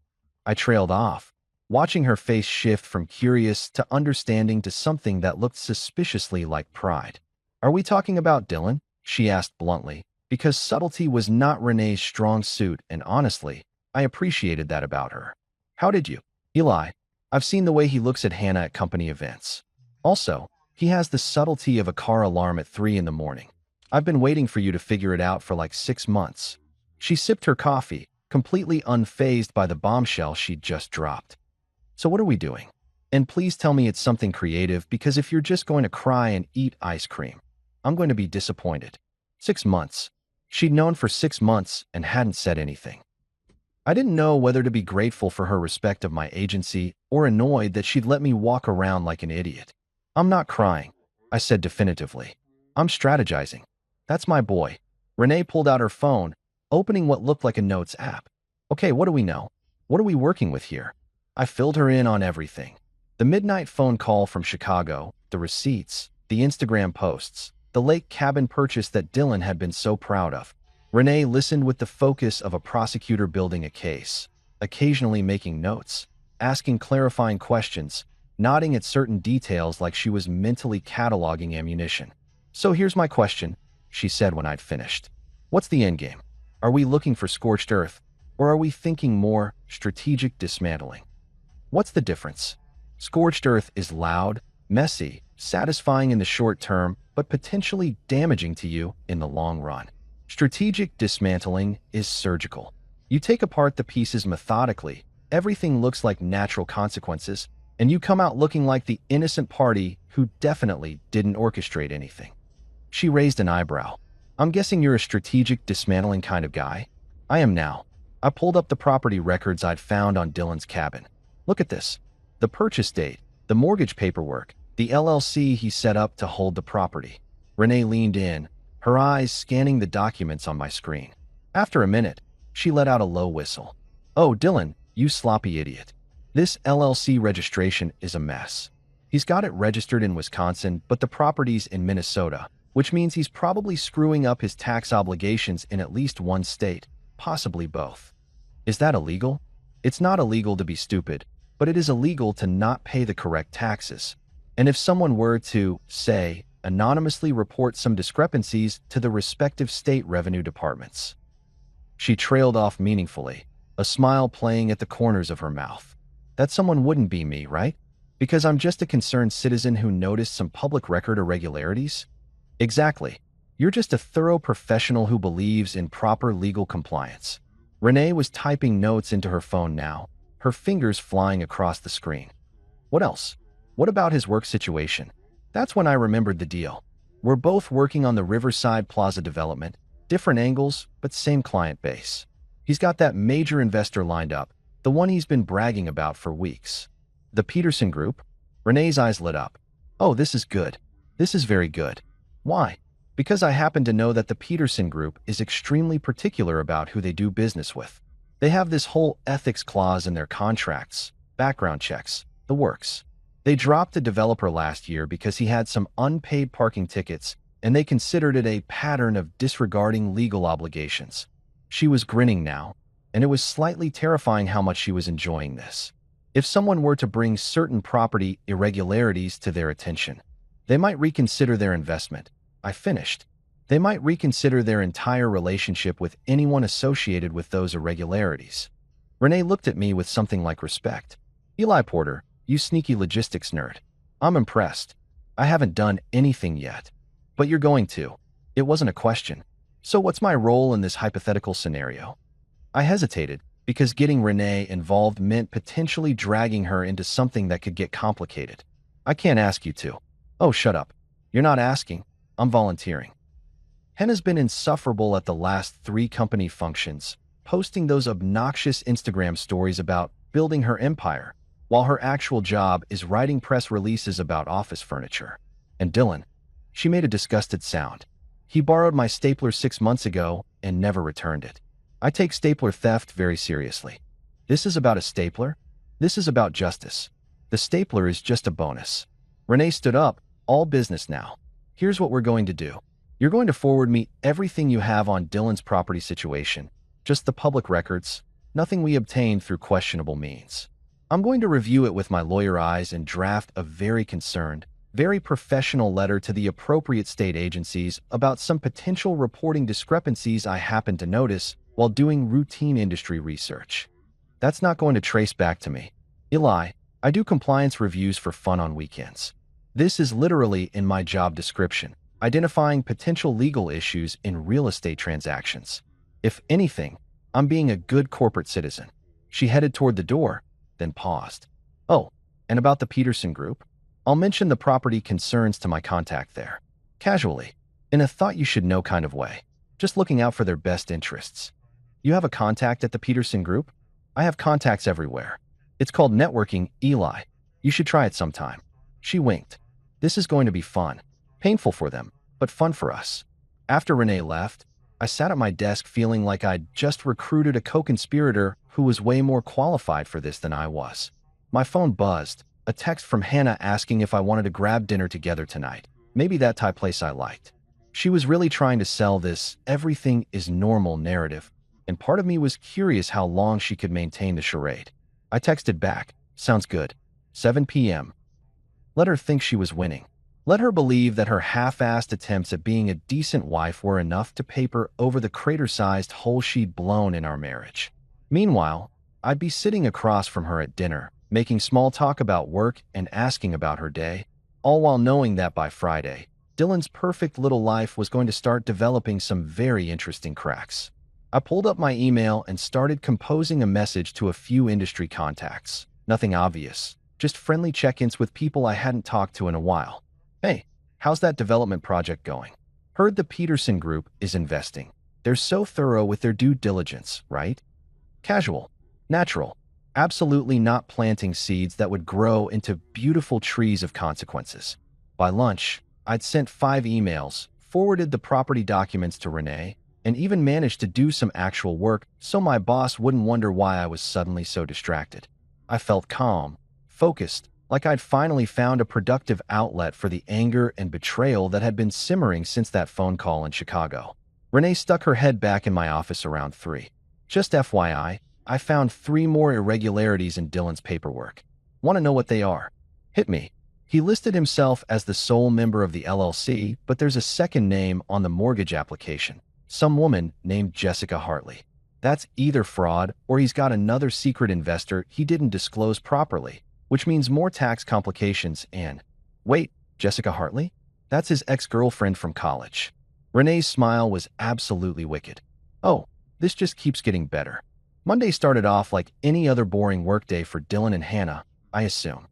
I trailed off, watching her face shift from curious to understanding to something that looked suspiciously like pride. "Are we talking about Dylan?" she asked bluntly, because subtlety was not Renee's strong suit, and honestly, I appreciated that about her. "How did you?" "Eli, I've seen the way he looks at Hannah at company events. Also, he has the subtlety of a car alarm at 3 in the morning. I've been waiting for you to figure it out for like 6 months." She sipped her coffee, completely unfazed by the bombshell she'd just dropped. "So what are we doing? And please tell me it's something creative, because if you're just going to cry and eat ice cream, I'm going to be disappointed." 6 months. She'd known for 6 months and hadn't said anything. I didn't know whether to be grateful for her respect of my agency or annoyed that she'd let me walk around like an idiot. "I'm not crying," I said definitively. "I'm strategizing. That's my boy." Renee pulled out her phone, opening what looked like a notes app. "Okay, what do we know? What are we working with here?" I filled her in on everything. The midnight phone call from Chicago, the receipts, the Instagram posts, the lake cabin purchase that Dylan had been so proud of. Renee listened with the focus of a prosecutor building a case, occasionally making notes, asking clarifying questions, nodding at certain details like she was mentally cataloging ammunition. "So here's my question," she said when I'd finished. "What's the endgame? Are we looking for scorched earth, or are we thinking more strategic dismantling? What's the difference? Scorched earth is loud, messy, satisfying in the short term, but potentially damaging to you in the long run. Strategic dismantling is surgical. You take apart the pieces methodically, everything looks like natural consequences, and you come out looking like the innocent party who definitely didn't orchestrate anything." She raised an eyebrow. "I'm guessing you're a strategic dismantling kind of guy?" "I am now." I pulled up the property records I'd found on Dylan's cabin. "Look at this. The purchase date, the mortgage paperwork, the LLC he set up to hold the property." Renee leaned in, her eyes scanning the documents on my screen. After a minute, she let out a low whistle. "Oh, Dylan, you sloppy idiot. This LLC registration is a mess. He's got it registered in Wisconsin, but the property's in Minnesota, which means he's probably screwing up his tax obligations in at least one state, possibly both. Is that illegal? It's not illegal to be stupid, but it is illegal to not pay the correct taxes. And if someone were to, say, anonymously report some discrepancies to the respective state revenue departments." She trailed off meaningfully, a smile playing at the corners of her mouth. "That someone wouldn't be me, right? Because I'm just a concerned citizen who noticed some public record irregularities?" "Exactly. You're just a thorough professional who believes in proper legal compliance." Renee was typing notes into her phone now, her fingers flying across the screen. "What else? What about his work situation?" That's when I remembered the deal. We're both working on the Riverside Plaza development, different angles, but same client base. He's got that major investor lined up, the one he's been bragging about for weeks. "The Peterson Group?" Renee's eyes lit up. "Oh, this is good. This is very good." "Why?" "Because I happen to know that the Peterson Group is extremely particular about who they do business with. They have this whole ethics clause in their contracts, background checks, the works. They dropped a developer last year because he had some unpaid parking tickets, and they considered it a pattern of disregarding legal obligations." She was grinning now, and it was slightly terrifying how much she was enjoying this. If someone were to bring certain property irregularities to their attention, they might reconsider their investment. I finished. They might reconsider their entire relationship with anyone associated with those irregularities. Renee looked at me with something like respect. "Eli Porter, you sneaky logistics nerd. I'm impressed. I haven't done anything yet. But you're going to." It wasn't a question. "So what's my role in this hypothetical scenario?" I hesitated, because getting Renee involved meant potentially dragging her into something that could get complicated. "I can't ask you to." "Oh, shut up. You're not asking. I'm volunteering." Henna's been insufferable at the last 3 company functions, posting those obnoxious Instagram stories about building her empire, while her actual job is writing press releases about office furniture. And Dylan, she made a disgusted sound. "He borrowed my stapler 6 months ago and never returned it. I take stapler theft very seriously. This is about a stapler. This is about justice. The stapler is just a bonus. Renee stood up. All business now. Here's what we're going to do. You're going to forward me everything you have on Dylan's property situation, just the public records, nothing we obtained through questionable means. I'm going to review it with my lawyer eyes and draft a very concerned, very professional letter to the appropriate state agencies about some potential reporting discrepancies I happen to notice while doing routine industry research. That's not going to trace back to me. Eli, I do compliance reviews for fun on weekends. This is literally in my job description, identifying potential legal issues in real estate transactions. If anything, I'm being a good corporate citizen. She headed toward the door, then paused. Oh, and about the Peterson Group? I'll mention the property concerns to my contact there. Casually, in a thought-you-should-know kind of way, just looking out for their best interests. You have a contact at the Peterson Group? I have contacts everywhere. It's called networking, Eli. You should try it sometime. She winked. This is going to be fun. Painful for them, but fun for us. After Renee left, I sat at my desk feeling like I'd just recruited a co-conspirator who was way more qualified for this than I was. My phone buzzed, a text from Hannah asking if I wanted to grab dinner together tonight. Maybe that type place I liked. She was really trying to sell this everything is normal narrative, and part of me was curious how long she could maintain the charade. I texted back, sounds good. 7 p.m. Let her think she was winning. Let her believe that her half-assed attempts at being a decent wife were enough to paper over the crater-sized hole she'd blown in our marriage. Meanwhile, I'd be sitting across from her at dinner, making small talk about work and asking about her day, all while knowing that by Friday, Dylan's perfect little life was going to start developing some very interesting cracks. I pulled up my email and started composing a message to a few industry contacts. Nothing obvious, just friendly check-ins with people I hadn't talked to in a while. Hey, how's that development project going? Heard the Peterson Group is investing. They're so thorough with their due diligence, right? Casual. Natural. Absolutely not planting seeds that would grow into beautiful trees of consequences. By lunch, I'd sent 5 emails, forwarded the property documents to Renee, and even managed to do some actual work so my boss wouldn't wonder why I was suddenly so distracted. I felt calm, focused, like I'd finally found a productive outlet for the anger and betrayal that had been simmering since that phone call in Chicago. Renee stuck her head back in my office around 3. Just FYI, I found 3 more irregularities in Dylan's paperwork. Want to know what they are? Hit me. He listed himself as the sole member of the LLC, but there's a second name on the mortgage application. Some woman named Jessica Hartley. That's either fraud or he's got another secret investor he didn't disclose properly, which means more tax complications and… Wait, Jessica Hartley? That's his ex-girlfriend from college. Renee's smile was absolutely wicked. Oh, this just keeps getting better. Monday started off like any other boring workday for Dylan and Hannah, I assume.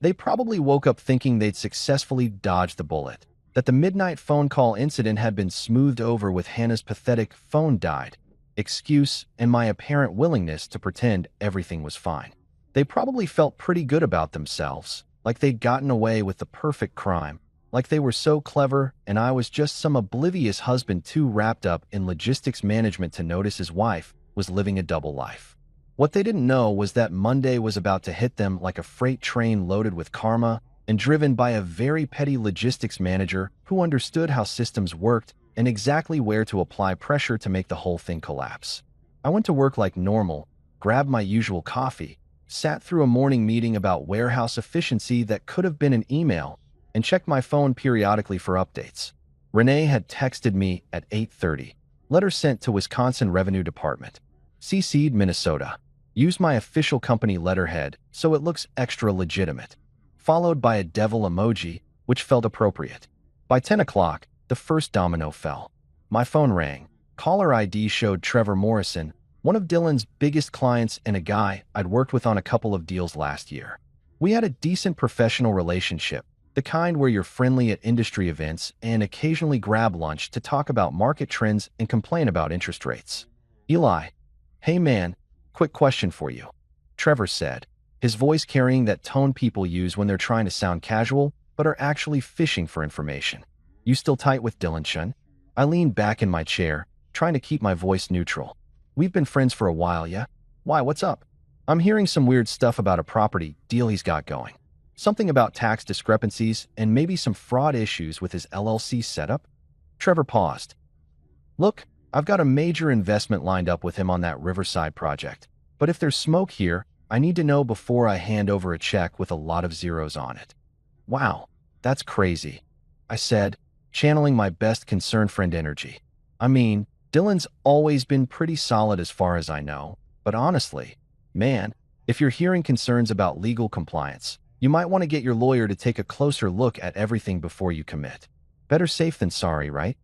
They probably woke up thinking they'd successfully dodged the bullet, that the midnight phone call incident had been smoothed over with Hannah's pathetic phone died excuse and my apparent willingness to pretend everything was fine. They probably felt pretty good about themselves, like they'd gotten away with the perfect crime, like they were so clever and I was just some oblivious husband too wrapped up in logistics management to notice his wife was living a double life. What they didn't know was that Monday was about to hit them like a freight train loaded with karma and driven by a very petty logistics manager who understood how systems worked and exactly where to apply pressure to make the whole thing collapse. I went to work like normal, grabbed my usual coffee, sat through a morning meeting about warehouse efficiency that could have been an email, and checked my phone periodically for updates. Renee had texted me at 8:30. Letter sent to Wisconsin Revenue Department. CC'd Minnesota. Use my official company letterhead so it looks extra legitimate. Followed by a devil emoji, which felt appropriate. By 10 o'clock, the first domino fell. My phone rang. Caller ID showed Trevor Morrison, one of Dylan's biggest clients and a guy I'd worked with on a couple of deals last year. We had a decent professional relationship, the kind where you're friendly at industry events and occasionally grab lunch to talk about market trends and complain about interest rates. Eli, hey man, quick question for you, Trevor said, his voice carrying that tone people use when they're trying to sound casual but are actually fishing for information. You still tight with Dylan, Shun? I leaned back in my chair, trying to keep my voice neutral. We've been friends for a while, yeah? Why, what's up? I'm hearing some weird stuff about a property deal he's got going. Something about tax discrepancies and maybe some fraud issues with his LLC setup." Trevor paused. "Look, I've got a major investment lined up with him on that Riverside project. But if there's smoke here, I need to know before I hand over a check with a lot of zeros on it." "Wow, that's crazy," I said, channeling my best concerned friend energy. I mean, Dylan's always been pretty solid as far as I know, but honestly, man, if you're hearing concerns about legal compliance, you might want to get your lawyer to take a closer look at everything before you commit. Better safe than sorry, right?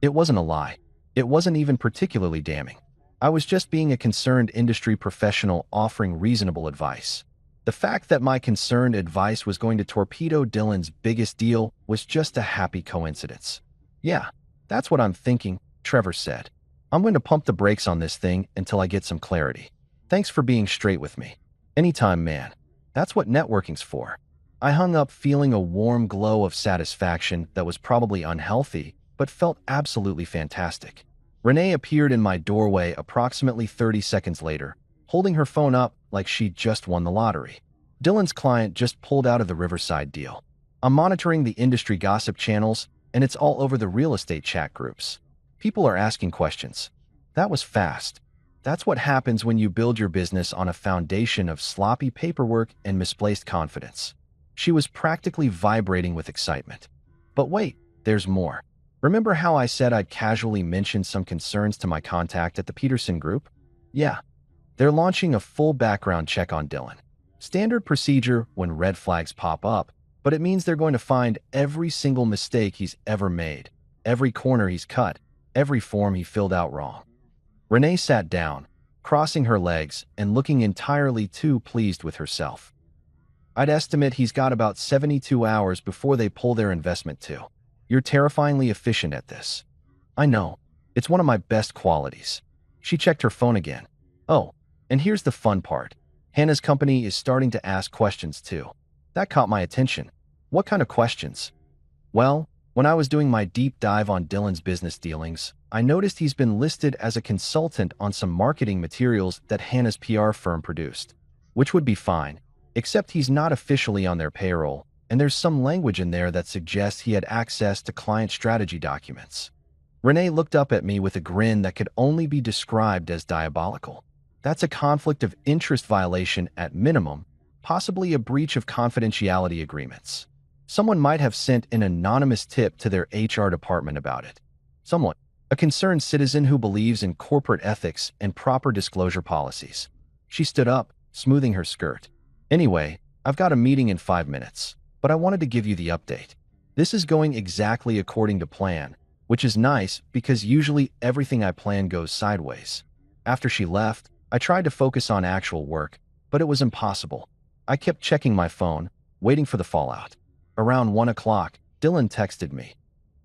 It wasn't a lie. It wasn't even particularly damning. I was just being a concerned industry professional offering reasonable advice. The fact that my concerned advice was going to torpedo Dylan's biggest deal was just a happy coincidence. "Yeah, that's what I'm thinking," Trevor said. "I'm going to pump the brakes on this thing until I get some clarity. Thanks for being straight with me." "Anytime, man. That's what networking's for." I hung up feeling a warm glow of satisfaction that was probably unhealthy, but felt absolutely fantastic. Renee appeared in my doorway approximately 30 seconds later, holding her phone up like she'd just won the lottery. "Dylan's client just pulled out of the Riverside deal. I'm monitoring the industry gossip channels, and it's all over the real estate chat groups. People are asking questions." That was fast. That's what happens when you build your business on a foundation of sloppy paperwork and misplaced confidence. She was practically vibrating with excitement. But wait, there's more. Remember how I said I'd casually mentioned some concerns to my contact at the Peterson Group? Yeah, they're launching a full background check on Dylan. Standard procedure when red flags pop up, but it means they're going to find every single mistake he's ever made, every corner he's cut, every form he filled out wrong. Renee sat down, crossing her legs and looking entirely too pleased with herself. "I'd estimate he's got about 72 hours before they pull their investment too. You're terrifyingly efficient at this." "I know. It's one of my best qualities." She checked her phone again. "Oh, and here's the fun part. Hannah's company is starting to ask questions too." That caught my attention. "What kind of questions?" "Well, when I was doing my deep dive on Dylan's business dealings, I noticed he's been listed as a consultant on some marketing materials that Hannah's PR firm produced, which would be fine, except he's not officially on their payroll, and there's some language in there that suggests he had access to client strategy documents." Renee looked up at me with a grin that could only be described as diabolical. "That's a conflict of interest violation at minimum, possibly a breach of confidentiality agreements. Someone might have sent an anonymous tip to their HR department about it. Someone, a concerned citizen who believes in corporate ethics and proper disclosure policies." She stood up, smoothing her skirt. "Anyway, I've got a meeting in 5 minutes, but I wanted to give you the update. This is going exactly according to plan, which is nice because usually everything I plan goes sideways." After she left, I tried to focus on actual work, but it was impossible. I kept checking my phone, waiting for the fallout. Around 1 o'clock, Dylan texted me.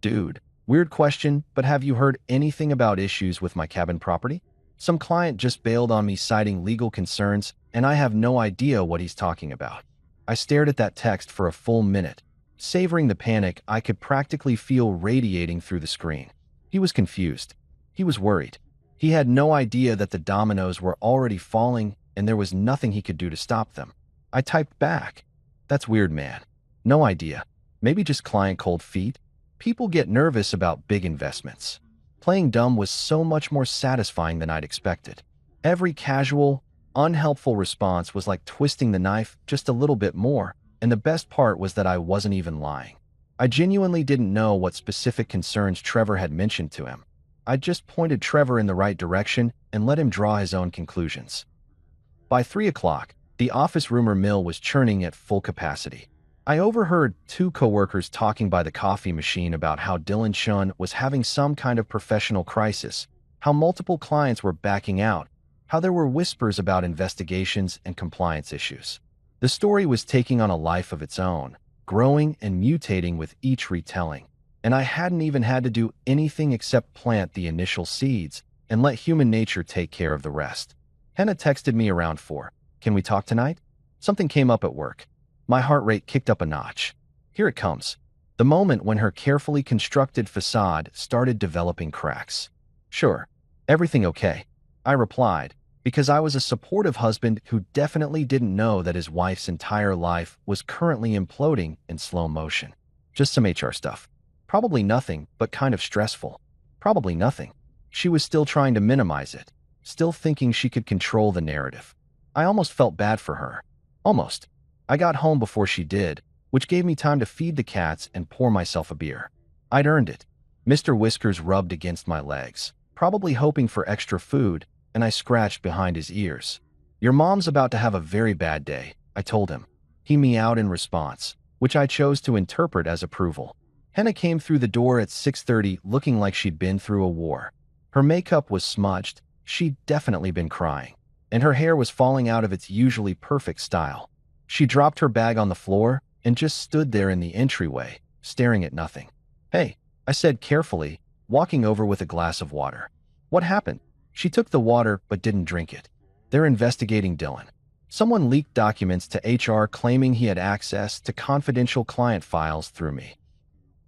"Dude, weird question, but have you heard anything about issues with my cabin property? Some client just bailed on me citing legal concerns, and I have no idea what he's talking about." I stared at that text for a full minute, savoring the panic I could practically feel radiating through the screen. He was confused. He was worried. He had no idea that the dominoes were already falling and there was nothing he could do to stop them. I typed back, "That's weird, man. No idea. Maybe just client cold feet. People get nervous about big investments." Playing dumb was so much more satisfying than I'd expected. Every casual, unhelpful response was like twisting the knife just a little bit more, and the best part was that I wasn't even lying. I genuinely didn't know what specific concerns Trevor had mentioned to him. I just pointed Trevor in the right direction and let him draw his own conclusions. By 3 o'clock, the office rumor mill was churning at full capacity. I overheard 2 coworkers talking by the coffee machine about how Dylan Shun was having some kind of professional crisis, how multiple clients were backing out, how there were whispers about investigations and compliance issues. The story was taking on a life of its own, growing and mutating with each retelling, and I hadn't even had to do anything except plant the initial seeds and let human nature take care of the rest. Hannah texted me around 4. "Can we talk tonight?" Something came up at work. My heart rate kicked up a notch. Here it comes. The moment when her carefully constructed facade started developing cracks. "Sure. Everything okay?" I replied, Because I was a supportive husband who definitely didn't know that his wife's entire life was currently imploding in slow motion. Just some HR stuff. Probably nothing, but kind of stressful. Probably nothing. She was still trying to minimize it, still thinking she could control the narrative. I almost felt bad for her. Almost. I got home before she did, which gave me time to feed the cats and pour myself a beer. I'd earned it. Mr. Whiskers rubbed against my legs, probably hoping for extra food, and I scratched behind his ears. Your mom's about to have a very bad day, I told him. He meowed in response, which I chose to interpret as approval. Henna came through the door at 6:30 looking like she'd been through a war. Her makeup was smudged, she'd definitely been crying, and her hair was falling out of its usually perfect style. She dropped her bag on the floor and just stood there in the entryway, staring at nothing. Hey, I said carefully, walking over with a glass of water. What happened? She took the water but didn't drink it. They're investigating Dylan. Someone leaked documents to HR claiming he had access to confidential client files through me.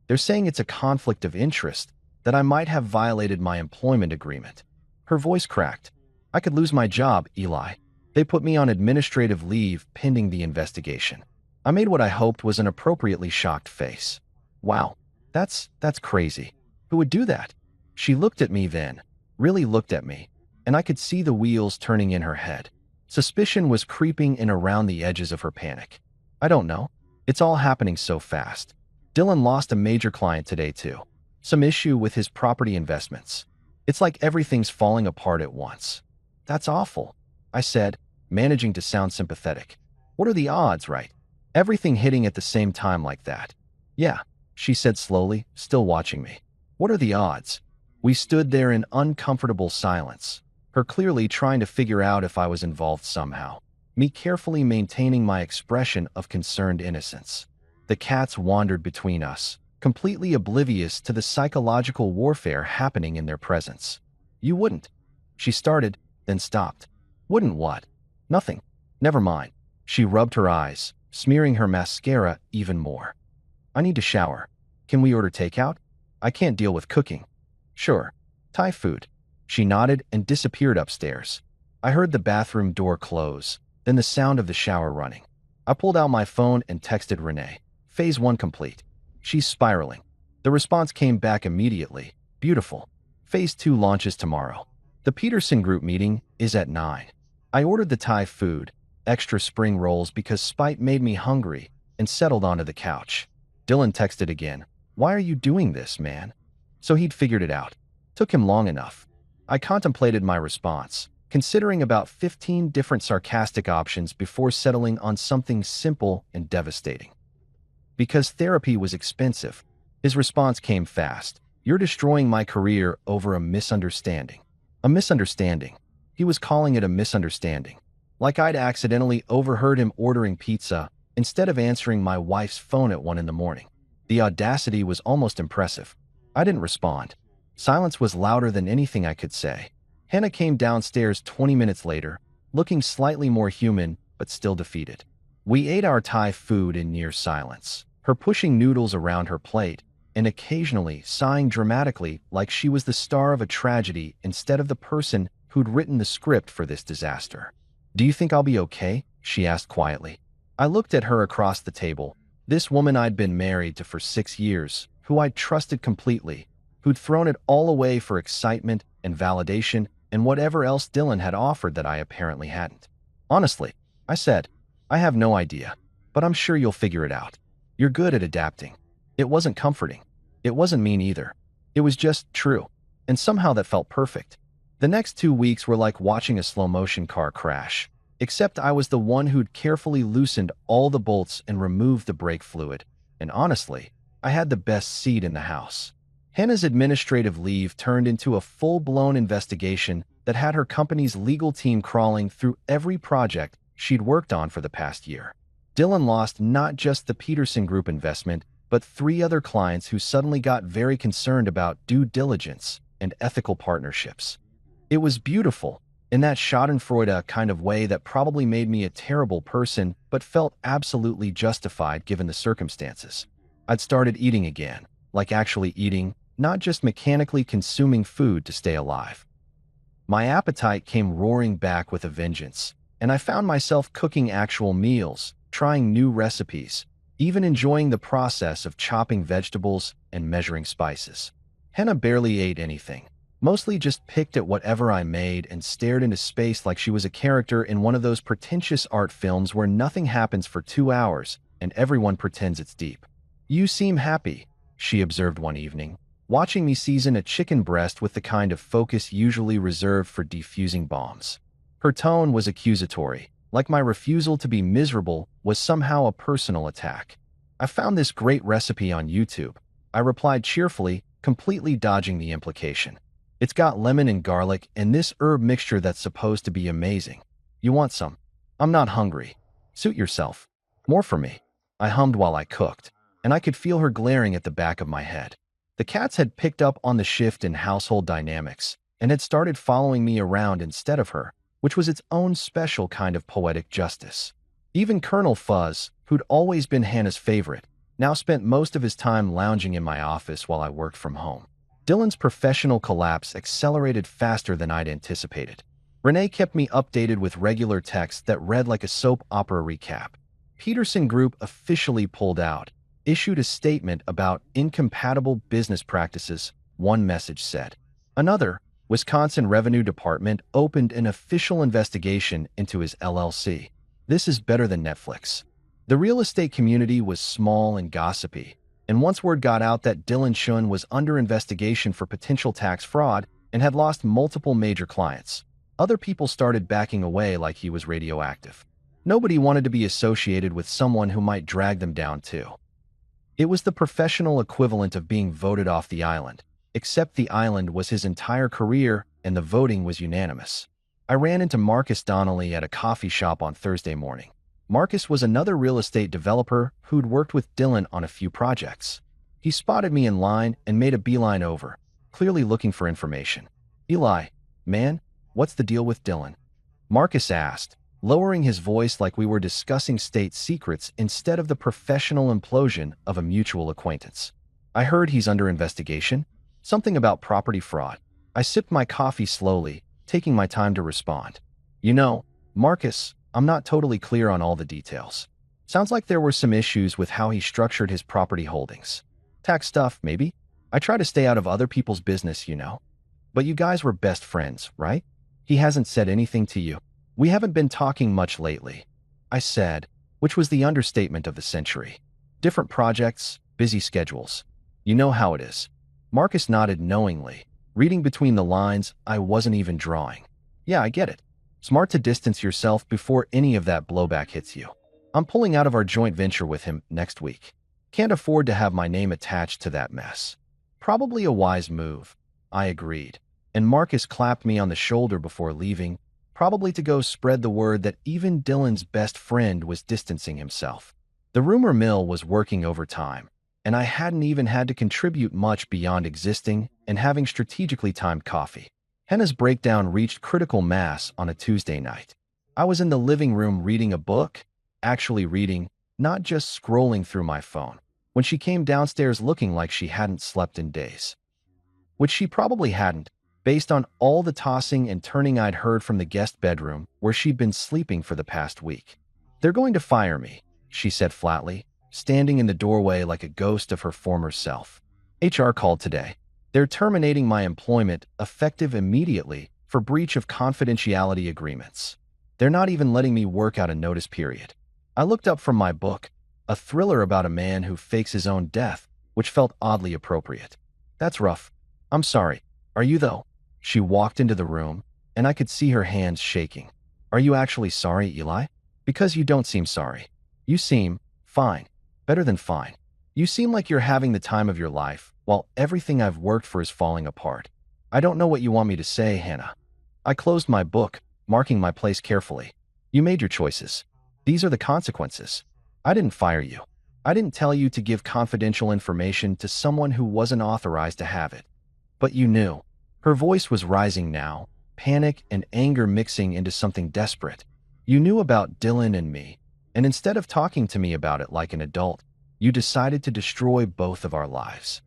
They're saying it's a conflict of interest, that I might have violated my employment agreement. Her voice cracked. I could lose my job, Eli. They put me on administrative leave pending the investigation. I made what I hoped was an appropriately shocked face. Wow, that's crazy. Who would do that? She looked at me then, really looked at me, and I could see the wheels turning in her head. Suspicion was creeping in around the edges of her panic. I don't know. It's all happening so fast. Dylan lost a major client today too. Some issue with his property investments. It's like everything's falling apart at once. That's awful, I said, managing to sound sympathetic. What are the odds, right? Everything hitting at the same time like that. Yeah, she said slowly, still watching me. What are the odds? We stood there in uncomfortable silence, her clearly trying to figure out if I was involved somehow, me carefully maintaining my expression of concerned innocence. The cats wandered between us, completely oblivious to the psychological warfare happening in their presence. You wouldn't. She started, then stopped. Wouldn't what? Nothing. Never mind. She rubbed her eyes, smearing her mascara even more. I need to shower. Can we order takeout? I can't deal with cooking. Sure. Thai food. She nodded and disappeared upstairs. I heard the bathroom door close, then the sound of the shower running. I pulled out my phone and texted Renee. Phase 1 complete. She's spiraling. The response came back immediately. Beautiful. Phase 2 launches tomorrow. The Peterson group meeting is at 9. I ordered the Thai food, extra spring rolls because spite made me hungry, and settled onto the couch. Dylan texted again. Why are you doing this, man? So he'd figured it out. Took him long enough. I contemplated my response, considering about 15 different sarcastic options before settling on something simple and devastating. Because therapy was expensive, his response came fast. You're destroying my career over a misunderstanding. A misunderstanding. He was calling it a misunderstanding. Like I'd accidentally overheard him ordering pizza instead of answering my wife's phone at 1 in the morning. The audacity was almost impressive. I didn't respond. Silence was louder than anything I could say. Hannah came downstairs 20 minutes later, looking slightly more human, but still defeated. We ate our Thai food in near silence, her pushing noodles around her plate, and occasionally sighing dramatically like she was the star of a tragedy instead of the person who'd written the script for this disaster. Do you think I'll be okay? She asked quietly. I looked at her across the table, this woman I'd been married to for 6 years, who I'd trusted completely, who'd thrown it all away for excitement and validation and whatever else Dylan had offered that I apparently hadn't. Honestly, I said, I have no idea, but I'm sure you'll figure it out. You're good at adapting. It wasn't comforting. It wasn't mean either. It was just true, and somehow that felt perfect. The next 2 weeks were like watching a slow-motion car crash, except I was the one who'd carefully loosened all the bolts and removed the brake fluid, and honestly, I had the best seat in the house. Hannah's administrative leave turned into a full-blown investigation that had her company's legal team crawling through every project she'd worked on for the past year. Dylan lost not just the Peterson Group investment, but 3 other clients who suddenly got very concerned about due diligence and ethical partnerships. It was beautiful, in that schadenfreude kind of way that probably made me a terrible person but felt absolutely justified given the circumstances. I'd started eating again, like actually eating, not just mechanically consuming food to stay alive. My appetite came roaring back with a vengeance, and I found myself cooking actual meals, trying new recipes, even enjoying the process of chopping vegetables and measuring spices. Henna barely ate anything, mostly just picked at whatever I made and stared into space like she was a character in one of those pretentious art films where nothing happens for 2 hours and everyone pretends it's deep. "You seem happy," she observed one evening, watching me season a chicken breast with the kind of focus usually reserved for defusing bombs. Her tone was accusatory, like my refusal to be miserable was somehow a personal attack. "I found this great recipe on YouTube," I replied cheerfully, completely dodging the implication. "It's got lemon and garlic and this herb mixture that's supposed to be amazing. You want some?" "I'm not hungry." "Suit yourself. More for me." I hummed while I cooked, and I could feel her glaring at the back of my head. The cats had picked up on the shift in household dynamics and had started following me around instead of her, which was its own special kind of poetic justice. Even Colonel Fuzz, who'd always been Hannah's favorite, now spent most of his time lounging in my office while I worked from home. Dylan's professional collapse accelerated faster than I'd anticipated. Renee kept me updated with regular texts that read like a soap opera recap. Peterson Group officially pulled out, issued a statement about incompatible business practices, one message said. Another, Wisconsin Revenue Department opened an official investigation into his LLC. This is better than Netflix. The real estate community was small and gossipy, and once word got out that Dylan Shun was under investigation for potential tax fraud and had lost multiple major clients, other people started backing away like he was radioactive. Nobody wanted to be associated with someone who might drag them down too. It was the professional equivalent of being voted off the island, except the island was his entire career and the voting was unanimous. I ran into Marcus Donnelly at a coffee shop on Thursday morning. Marcus was another real estate developer who'd worked with Dylan on a few projects. He spotted me in line and made a beeline over, clearly looking for information. "Eli, man, what's the deal with Dylan?" Marcus asked, lowering his voice like we were discussing state secrets instead of the professional implosion of a mutual acquaintance. "I heard he's under investigation. Something about property fraud." I sipped my coffee slowly, taking my time to respond. "You know, Marcus, I'm not totally clear on all the details. Sounds like there were some issues with how he structured his property holdings. Tax stuff, maybe? I try to stay out of other people's business, you know. But you guys were best friends, right? He hasn't said anything to you." "We haven't been talking much lately," I said, which was the understatement of the century. "Different projects, busy schedules. You know how it is." Marcus nodded knowingly, reading between the lines I wasn't even drawing. "Yeah, I get it. Smart to distance yourself before any of that blowback hits you. I'm pulling out of our joint venture with him next week. Can't afford to have my name attached to that mess." "Probably a wise move," I agreed, and Marcus clapped me on the shoulder before leaving, probably to go spread the word that even Dylan's best friend was distancing himself. The rumor mill was working overtime, and I hadn't even had to contribute much beyond existing and having strategically timed coffee. Henna's breakdown reached critical mass on a Tuesday night. I was in the living room reading a book, actually reading, not just scrolling through my phone, when she came downstairs looking like she hadn't slept in days. Which she probably hadn't, based on all the tossing and turning I'd heard from the guest bedroom where she'd been sleeping for the past week. "They're going to fire me," she said flatly, standing in the doorway like a ghost of her former self. "HR called today. They're terminating my employment, effective immediately, for breach of confidentiality agreements. They're not even letting me work out a notice period." I looked up from my book, a thriller about a man who fakes his own death, which felt oddly appropriate. "That's rough. I'm sorry. Are you though?" She walked into the room, and I could see her hands shaking. "Are you actually sorry, Eli? Because you don't seem sorry. You seem fine. Better than fine. You seem like you're having the time of your life, while everything I've worked for is falling apart. I don't know what you want me to say, Hannah." I closed my book, marking my place carefully. "You made your choices. These are the consequences. I didn't fire you. I didn't tell you to give confidential information to someone who wasn't authorized to have it. But you knew." Her voice was rising now, panic and anger mixing into something desperate. "You knew about Dylan and me, and instead of talking to me about it like an adult, you decided to destroy both of our lives."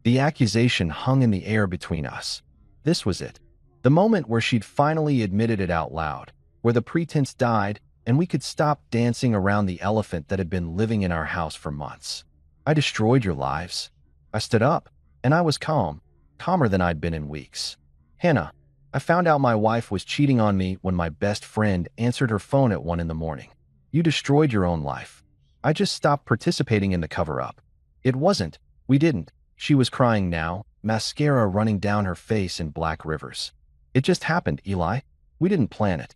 The accusation hung in the air between us. This was it. The moment where she'd finally admitted it out loud, where the pretense died and we could stop dancing around the elephant that had been living in our house for months. I destroyed your lives. I stood up, and I was calm, calmer than I'd been in weeks. Hannah, I found out my wife was cheating on me when my best friend answered her phone at 1 in the morning. You destroyed your own life. I just stopped participating in the cover-up. It wasn't. We didn't. She was crying now, mascara running down her face in black rivers. It just happened, Eli. We didn't plan it.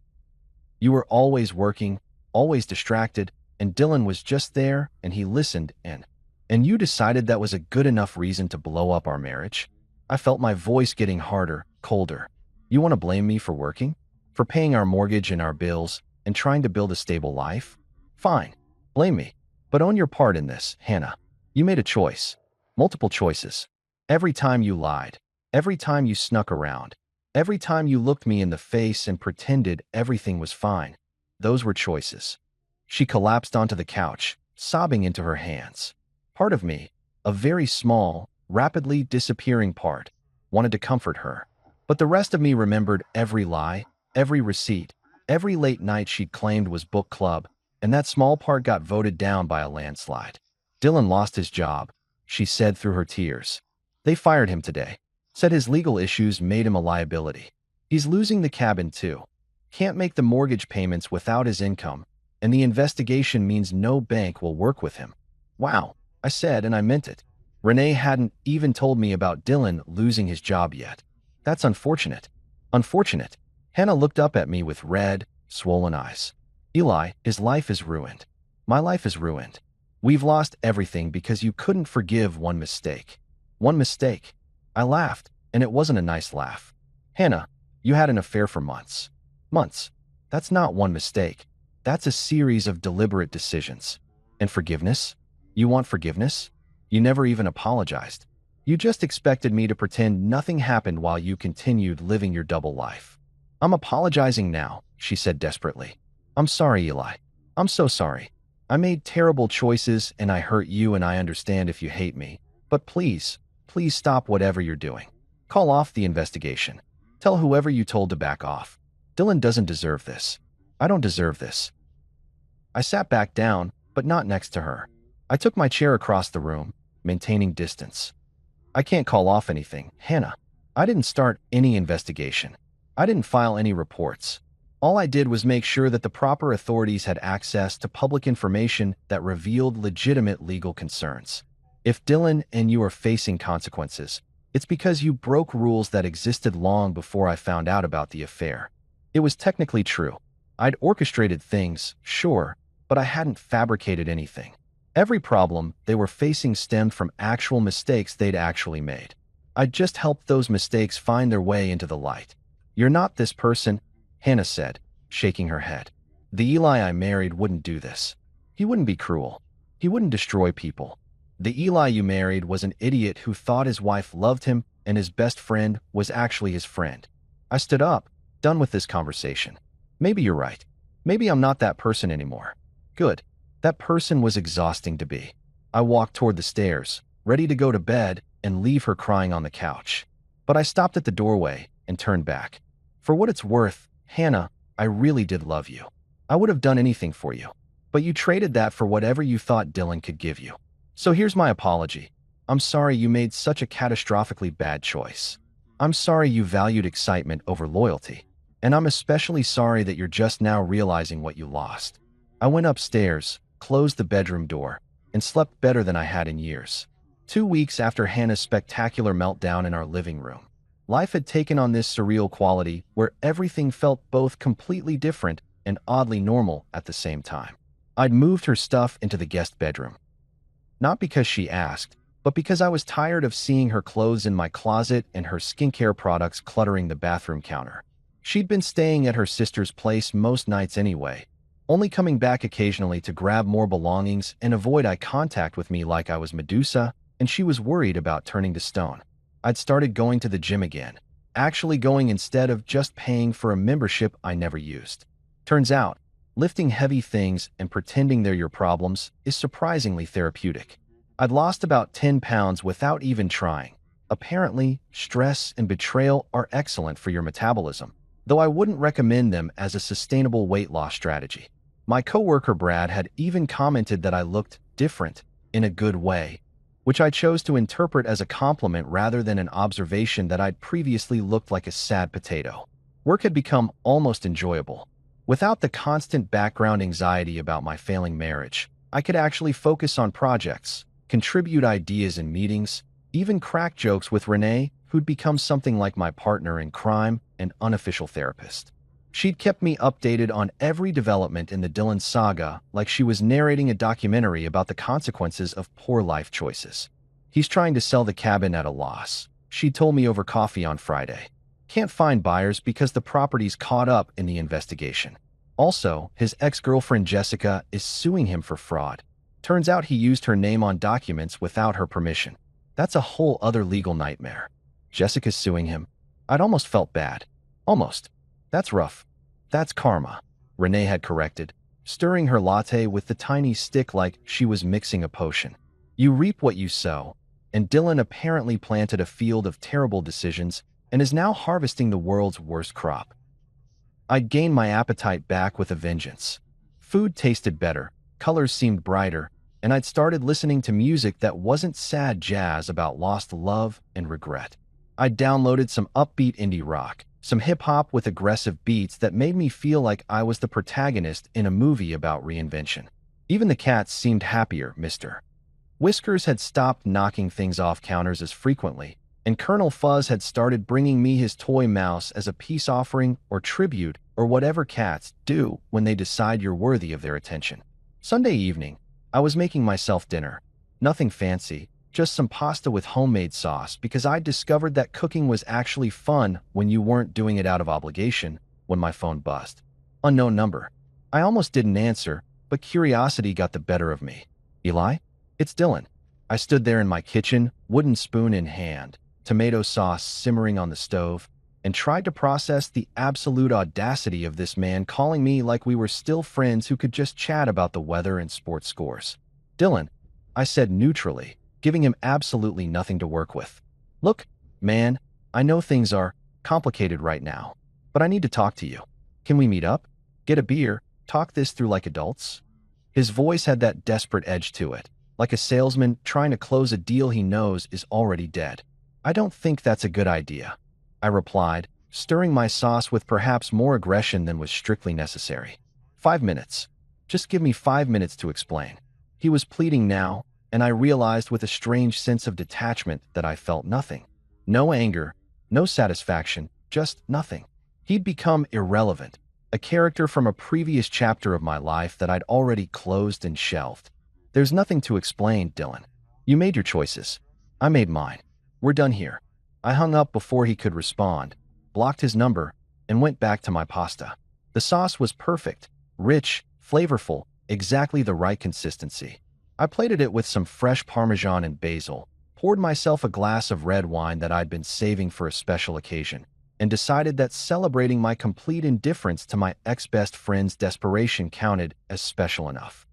You were always working, always distracted, and Dylan was just there, and he listened, and you decided that was a good enough reason to blow up our marriage? I felt my voice getting harder, colder. You want to blame me for working? For paying our mortgage and our bills, and trying to build a stable life? Fine. Blame me. But own your part in this, Hannah. You made a choice. Multiple choices. Every time you lied. Every time you snuck around. Every time you looked me in the face and pretended everything was fine. Those were choices. She collapsed onto the couch, sobbing into her hands. Part of me, a very small, rapidly disappearing part, wanted to comfort her. But the rest of me remembered every lie, every receipt, every late night she'd claimed was book club, and that small part got voted down by a landslide. Dylan lost his job, she said through her tears. They fired him today. Said his legal issues made him a liability. He's losing the cabin too. Can't make the mortgage payments without his income, and the investigation means no bank will work with him. Wow, I said, and I meant it. Renee hadn't even told me about Dylan losing his job yet. That's unfortunate. Unfortunate. Hannah looked up at me with red, swollen eyes. Eli, his life is ruined. My life is ruined. We've lost everything because you couldn't forgive one mistake. One mistake. I laughed, and it wasn't a nice laugh. Hannah, you had an affair for months. Months. That's not one mistake. That's a series of deliberate decisions. And forgiveness? You want forgiveness? You never even apologized. You just expected me to pretend nothing happened while you continued living your double life. I'm apologizing now, she said desperately. I'm sorry, Eli. I'm so sorry. I made terrible choices and I hurt you, and I understand if you hate me. But please stop whatever you're doing. Call off the investigation. Tell whoever you told to back off. Dylan doesn't deserve this. I don't deserve this. I sat back down, but not next to her. I took my chair across the room, maintaining distance. I can't call off anything, Hannah. I didn't start any investigation. I didn't file any reports. All I did was make sure that the proper authorities had access to public information that revealed legitimate legal concerns. If Dylan and you are facing consequences, it's because you broke rules that existed long before I found out about the affair. It was technically true. I'd orchestrated things, sure, but I hadn't fabricated anything. Every problem they were facing stemmed from actual mistakes they'd actually made. I'd just helped those mistakes find their way into the light. You're not this person, Hannah said, shaking her head. The Eli I married wouldn't do this. He wouldn't be cruel. He wouldn't destroy people. The Eli you married was an idiot who thought his wife loved him and his best friend was actually his friend. I stood up, done with this conversation. Maybe you're right. Maybe I'm not that person anymore. Good. That person was exhausting to be. I walked toward the stairs, ready to go to bed and leave her crying on the couch. But I stopped at the doorway and turned back. For what it's worth, Hannah, I really did love you. I would have done anything for you. But you traded that for whatever you thought Dylan could give you. So here's my apology. I'm sorry you made such a catastrophically bad choice. I'm sorry you valued excitement over loyalty. And I'm especially sorry that you're just now realizing what you lost. I went upstairs, closed the bedroom door, and slept better than I had in years. 2 weeks after Hannah's spectacular meltdown in our living room, life had taken on this surreal quality where everything felt both completely different and oddly normal at the same time. I'd moved her stuff into the guest bedroom. Not because she asked, but because I was tired of seeing her clothes in my closet and her skincare products cluttering the bathroom counter. She'd been staying at her sister's place most nights anyway, only coming back occasionally to grab more belongings and avoid eye contact with me like I was Medusa, and she was worried about turning to stone. I'd started going to the gym again, actually going instead of just paying for a membership I never used. Turns out, lifting heavy things and pretending they're your problems is surprisingly therapeutic. I'd lost about 10 pounds without even trying, Apparently, stress and betrayal are excellent for your metabolism, though I wouldn't recommend them as a sustainable weight loss strategy. My coworker Brad had even commented that I looked different in a good way, which I chose to interpret as a compliment rather than an observation that I'd previously looked like a sad potato. Work had become almost enjoyable. Without the constant background anxiety about my failing marriage, I could actually focus on projects, contribute ideas in meetings, even crack jokes with Renee, who'd become something like my partner in crime and unofficial therapist. She'd kept me updated on every development in the Dylan saga like she was narrating a documentary about the consequences of poor life choices. He's trying to sell the cabin at a loss, she told me over coffee on Friday. Can't find buyers because the property's caught up in the investigation. Also, his ex-girlfriend Jessica is suing him for fraud. Turns out he used her name on documents without her permission. That's a whole other legal nightmare. Jessica's suing him. I'd almost felt bad. Almost. That's rough. That's karma, Renee had corrected, stirring her latte with the tiny stick like she was mixing a potion. You reap what you sow, and Dylan apparently planted a field of terrible decisions and is now harvesting the world's worst crop. I'd gained my appetite back with a vengeance. Food tasted better, colors seemed brighter, and I'd started listening to music that wasn't sad jazz about lost love and regret. I'd downloaded some upbeat indie rock, some hip-hop with aggressive beats that made me feel like I was the protagonist in a movie about reinvention. Even the cats seemed happier, Mr. Whiskers had stopped knocking things off counters as frequently, and Colonel Fuzz had started bringing me his toy mouse as a peace offering or tribute or whatever cats do when they decide you're worthy of their attention. Sunday evening, I was making myself dinner. Nothing fancy, just some pasta with homemade sauce because I discovered that cooking was actually fun when you weren't doing it out of obligation when my phone buzzed. Unknown number. I almost didn't answer, but curiosity got the better of me. Eli? It's Dylan. I stood there in my kitchen, wooden spoon in hand, tomato sauce simmering on the stove, and tried to process the absolute audacity of this man calling me like we were still friends who could just chat about the weather and sports scores. Dylan, I said neutrally, giving him absolutely nothing to work with. Look, man, I know things are complicated right now, but I need to talk to you. Can we meet up? Get a beer? Talk this through like adults? His voice had that desperate edge to it, like a salesman trying to close a deal he knows is already dead. I don't think that's a good idea, I replied, stirring my sauce with perhaps more aggression than was strictly necessary. 5 minutes. Just give me 5 minutes to explain. He was pleading now, and I realized with a strange sense of detachment that I felt nothing. No anger, no satisfaction, just nothing. He'd become irrelevant, a character from a previous chapter of my life that I'd already closed and shelved. There's nothing to explain, Dylan. You made your choices. I made mine. We're done here. I hung up before he could respond, blocked his number, and went back to my pasta. The sauce was perfect, rich, flavorful, exactly the right consistency. I plated it with some fresh Parmesan and basil, poured myself a glass of red wine that I'd been saving for a special occasion, and decided that celebrating my complete indifference to my ex-best friend's desperation counted as special enough.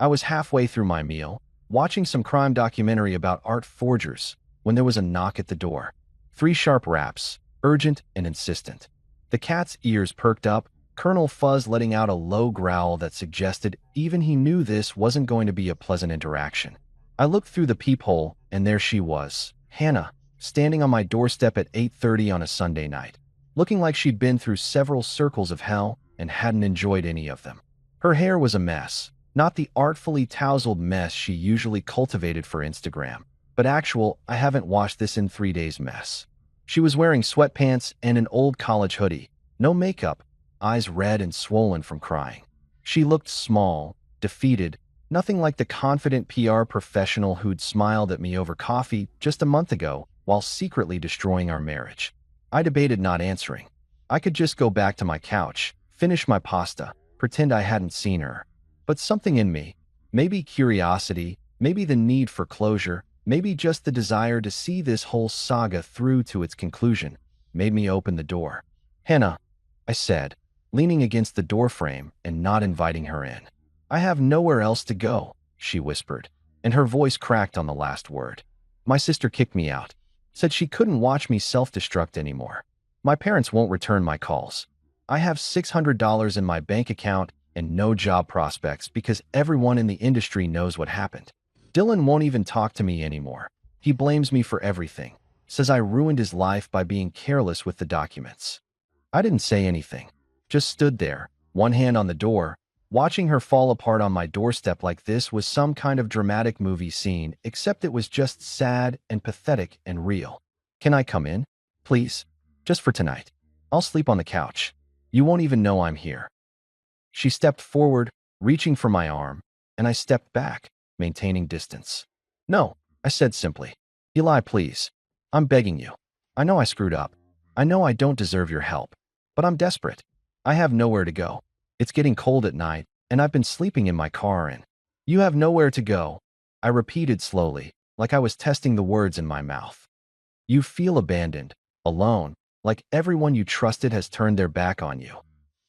I was halfway through my meal, watching some crime documentary about art forgers, when there was a knock at the door. 3 sharp raps, urgent and insistent. The cat's ears perked up, Colonel Fuzz letting out a low growl that suggested even he knew this wasn't going to be a pleasant interaction. I looked through the peephole, and there she was, Hannah, standing on my doorstep at 8:30 on a Sunday night, looking like she'd been through several circles of hell and hadn't enjoyed any of them. Her hair was a mess, not the artfully tousled mess she usually cultivated for Instagram, but actual I haven't washed this in 3 days mess. She was wearing sweatpants and an old college hoodie, no makeup, eyes red and swollen from crying. She looked small, defeated, nothing like the confident PR professional who'd smiled at me over coffee just a month ago while secretly destroying our marriage. I debated not answering. I could just go back to my couch, finish my pasta, pretend I hadn't seen her. But something in me, maybe curiosity, maybe the need for closure, maybe just the desire to see this whole saga through to its conclusion, made me open the door. Hannah, I said, leaning against the doorframe and not inviting her in. I have nowhere else to go, she whispered, and her voice cracked on the last word. My sister kicked me out. Said she couldn't watch me self-destruct anymore. My parents won't return my calls. I have $600 in my bank account and no job prospects because everyone in the industry knows what happened. Dylan won't even talk to me anymore. He blames me for everything. Says I ruined his life by being careless with the documents. I didn't say anything. Just stood there, one hand on the door. Watching her fall apart on my doorstep like this was some kind of dramatic movie scene, except it was just sad and pathetic and real. Can I come in? Please? Just for tonight. I'll sleep on the couch. You won't even know I'm here. She stepped forward, reaching for my arm, and I stepped back, maintaining distance. No, I said simply. Eli, please. I'm begging you. I know I screwed up. I know I don't deserve your help. But I'm desperate. I have nowhere to go. It's getting cold at night, and I've been sleeping in my car and you have nowhere to go. I repeated slowly, like I was testing the words in my mouth. You feel abandoned, alone, like everyone you trusted has turned their back on you.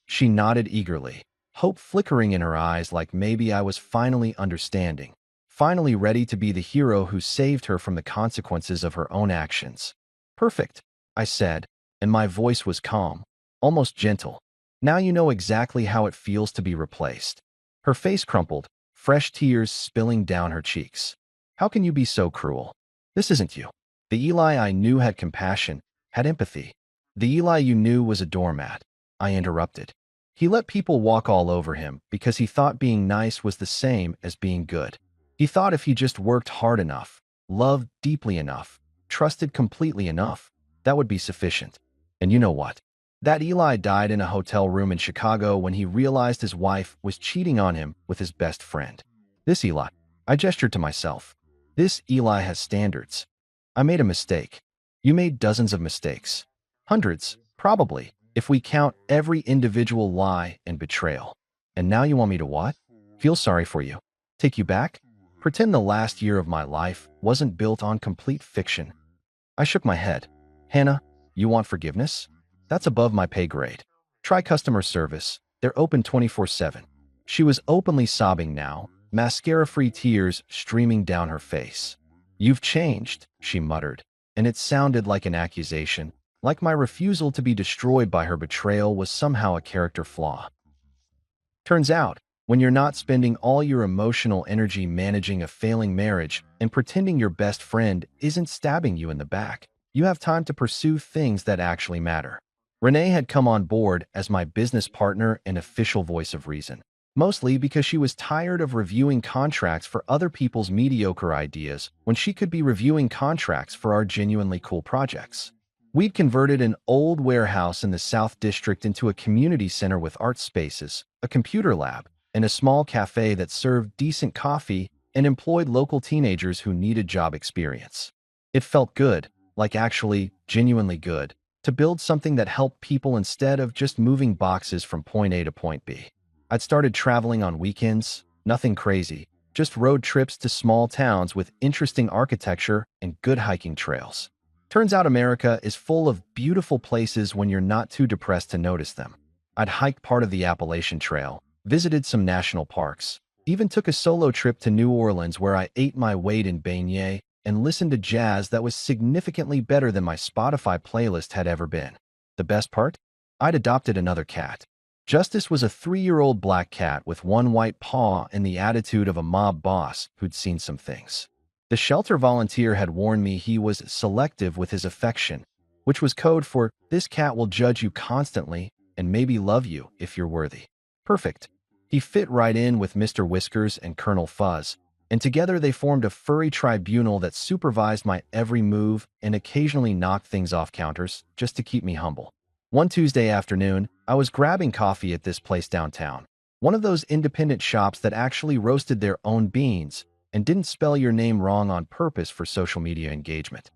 She nodded eagerly, hope flickering in her eyes like maybe I was finally understanding, finally ready to be the hero who saved her from the consequences of her own actions. Perfect, I said, and my voice was calm, almost gentle. Now you know exactly how it feels to be replaced. Her face crumpled, fresh tears spilling down her cheeks. How can you be so cruel? This isn't you. The Eli I knew had compassion, had empathy. The Eli you knew was a doormat. I interrupted. He let people walk all over him because he thought being nice was the same as being good. He thought if he just worked hard enough, loved deeply enough, trusted completely enough, that would be sufficient. And you know what? That Eli died in a hotel room in Chicago when he realized his wife was cheating on him with his best friend. This Eli, I gestured to myself. This Eli has standards. I made a mistake. You made dozens of mistakes. Hundreds, probably, if we count every individual lie and betrayal. And now you want me to what? Feel sorry for you? Take you back? Pretend the last year of my life wasn't built on complete fiction. I shook my head. Hannah, you want forgiveness? That's above my pay grade. Try customer service. They're open 24/7. She was openly sobbing now, mascara-free tears streaming down her face. You've changed, she muttered, and it sounded like an accusation, like my refusal to be destroyed by her betrayal was somehow a character flaw. Turns out, when you're not spending all your emotional energy managing a failing marriage and pretending your best friend isn't stabbing you in the back, you have time to pursue things that actually matter. Renee had come on board as my business partner and official voice of reason, mostly because she was tired of reviewing contracts for other people's mediocre ideas when she could be reviewing contracts for our genuinely cool projects. We'd converted an old warehouse in the South District into a community center with art spaces, a computer lab, and a small cafe that served decent coffee and employed local teenagers who needed job experience. It felt good, like actually genuinely good, to build something that helped people instead of just moving boxes from point A to point B. I'd started traveling on weekends, nothing crazy, just road trips to small towns with interesting architecture and good hiking trails. Turns out America is full of beautiful places when you're not too depressed to notice them. I'd hiked part of the Appalachian Trail, visited some national parks, even took a solo trip to New Orleans where I ate my weight in beignets and listened to jazz that was significantly better than my Spotify playlist had ever been. The best part? I'd adopted another cat. Justice was a 3-year-old black cat with one white paw and the attitude of a mob boss who'd seen some things. The shelter volunteer had warned me he was selective with his affection, which was code for this cat will judge you constantly and maybe love you if you're worthy. Perfect. He fit right in with Mr. Whiskers and Colonel Fuzz, and together they formed a furry tribunal that supervised my every move and occasionally knocked things off counters just to keep me humble. One Tuesday afternoon, I was grabbing coffee at this place downtown, one of those independent shops that actually roasted their own beans and didn't spell your name wrong on purpose for social media engagement.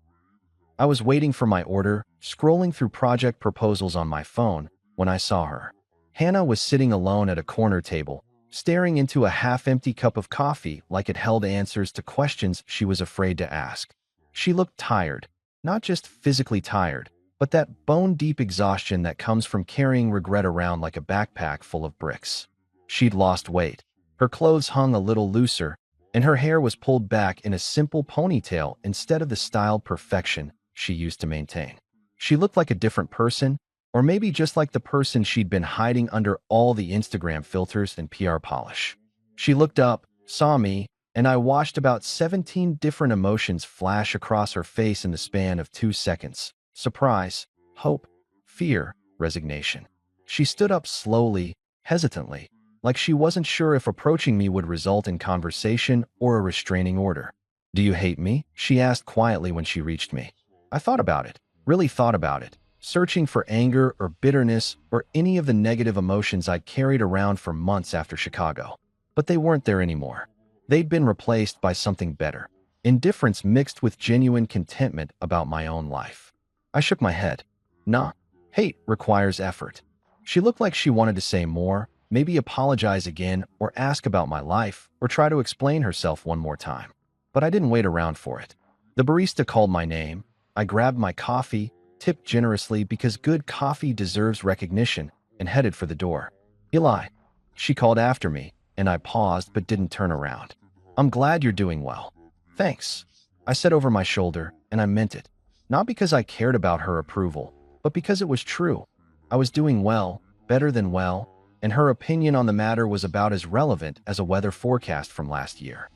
I was waiting for my order, scrolling through project proposals on my phone, when I saw her. Hannah was sitting alone at a corner table, staring into a half-empty cup of coffee like it held answers to questions she was afraid to ask. She looked tired, not just physically tired, but that bone-deep exhaustion that comes from carrying regret around like a backpack full of bricks. She'd lost weight. Her clothes hung a little looser, and her hair was pulled back in a simple ponytail instead of the styled perfection she used to maintain. She looked like a different person, or maybe just like the person she'd been hiding under all the Instagram filters and PR polish. She looked up, saw me, and I watched about 17 different emotions flash across her face in the span of 2 seconds. Surprise, hope, fear, resignation. She stood up slowly, hesitantly, like she wasn't sure if approaching me would result in conversation or a restraining order. "Do you hate me?" she asked quietly when she reached me. I thought about it, really thought about it, searching for anger or bitterness or any of the negative emotions I'd carried around for months after Chicago. But they weren't there anymore. They'd been replaced by something better, indifference mixed with genuine contentment about my own life. I shook my head. Nah, hate requires effort. She looked like she wanted to say more, maybe apologize again, or ask about my life, or try to explain herself one more time. But I didn't wait around for it. The barista called my name. I grabbed my coffee, tipped generously because good coffee deserves recognition, and headed for the door. "Eli," she called after me, and I paused but didn't turn around. "I'm glad you're doing well." "Thanks," I said over my shoulder, and I meant it. Not because I cared about her approval, but because it was true. I was doing well, better than well, and her opinion on the matter was about as relevant as a weather forecast from last year.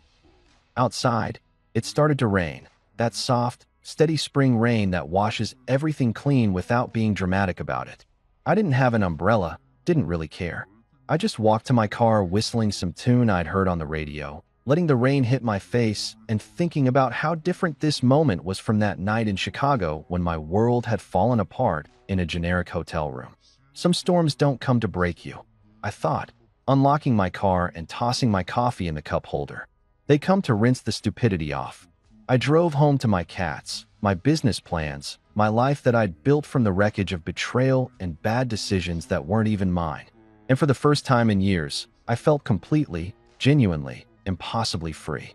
Outside, it started to rain, that soft, steady spring rain that washes everything clean without being dramatic about it. I didn't have an umbrella, didn't really care. I just walked to my car whistling some tune I'd heard on the radio, letting the rain hit my face and thinking about how different this moment was from that night in Chicago when my world had fallen apart in a generic hotel room. Some storms don't come to break you, I thought, unlocking my car and tossing my coffee in the cup holder. They come to rinse the stupidity off. I drove home to my cats, my business plans, my life that I'd built from the wreckage of betrayal and bad decisions that weren't even mine. And for the first time in years, I felt completely, genuinely, impossibly free.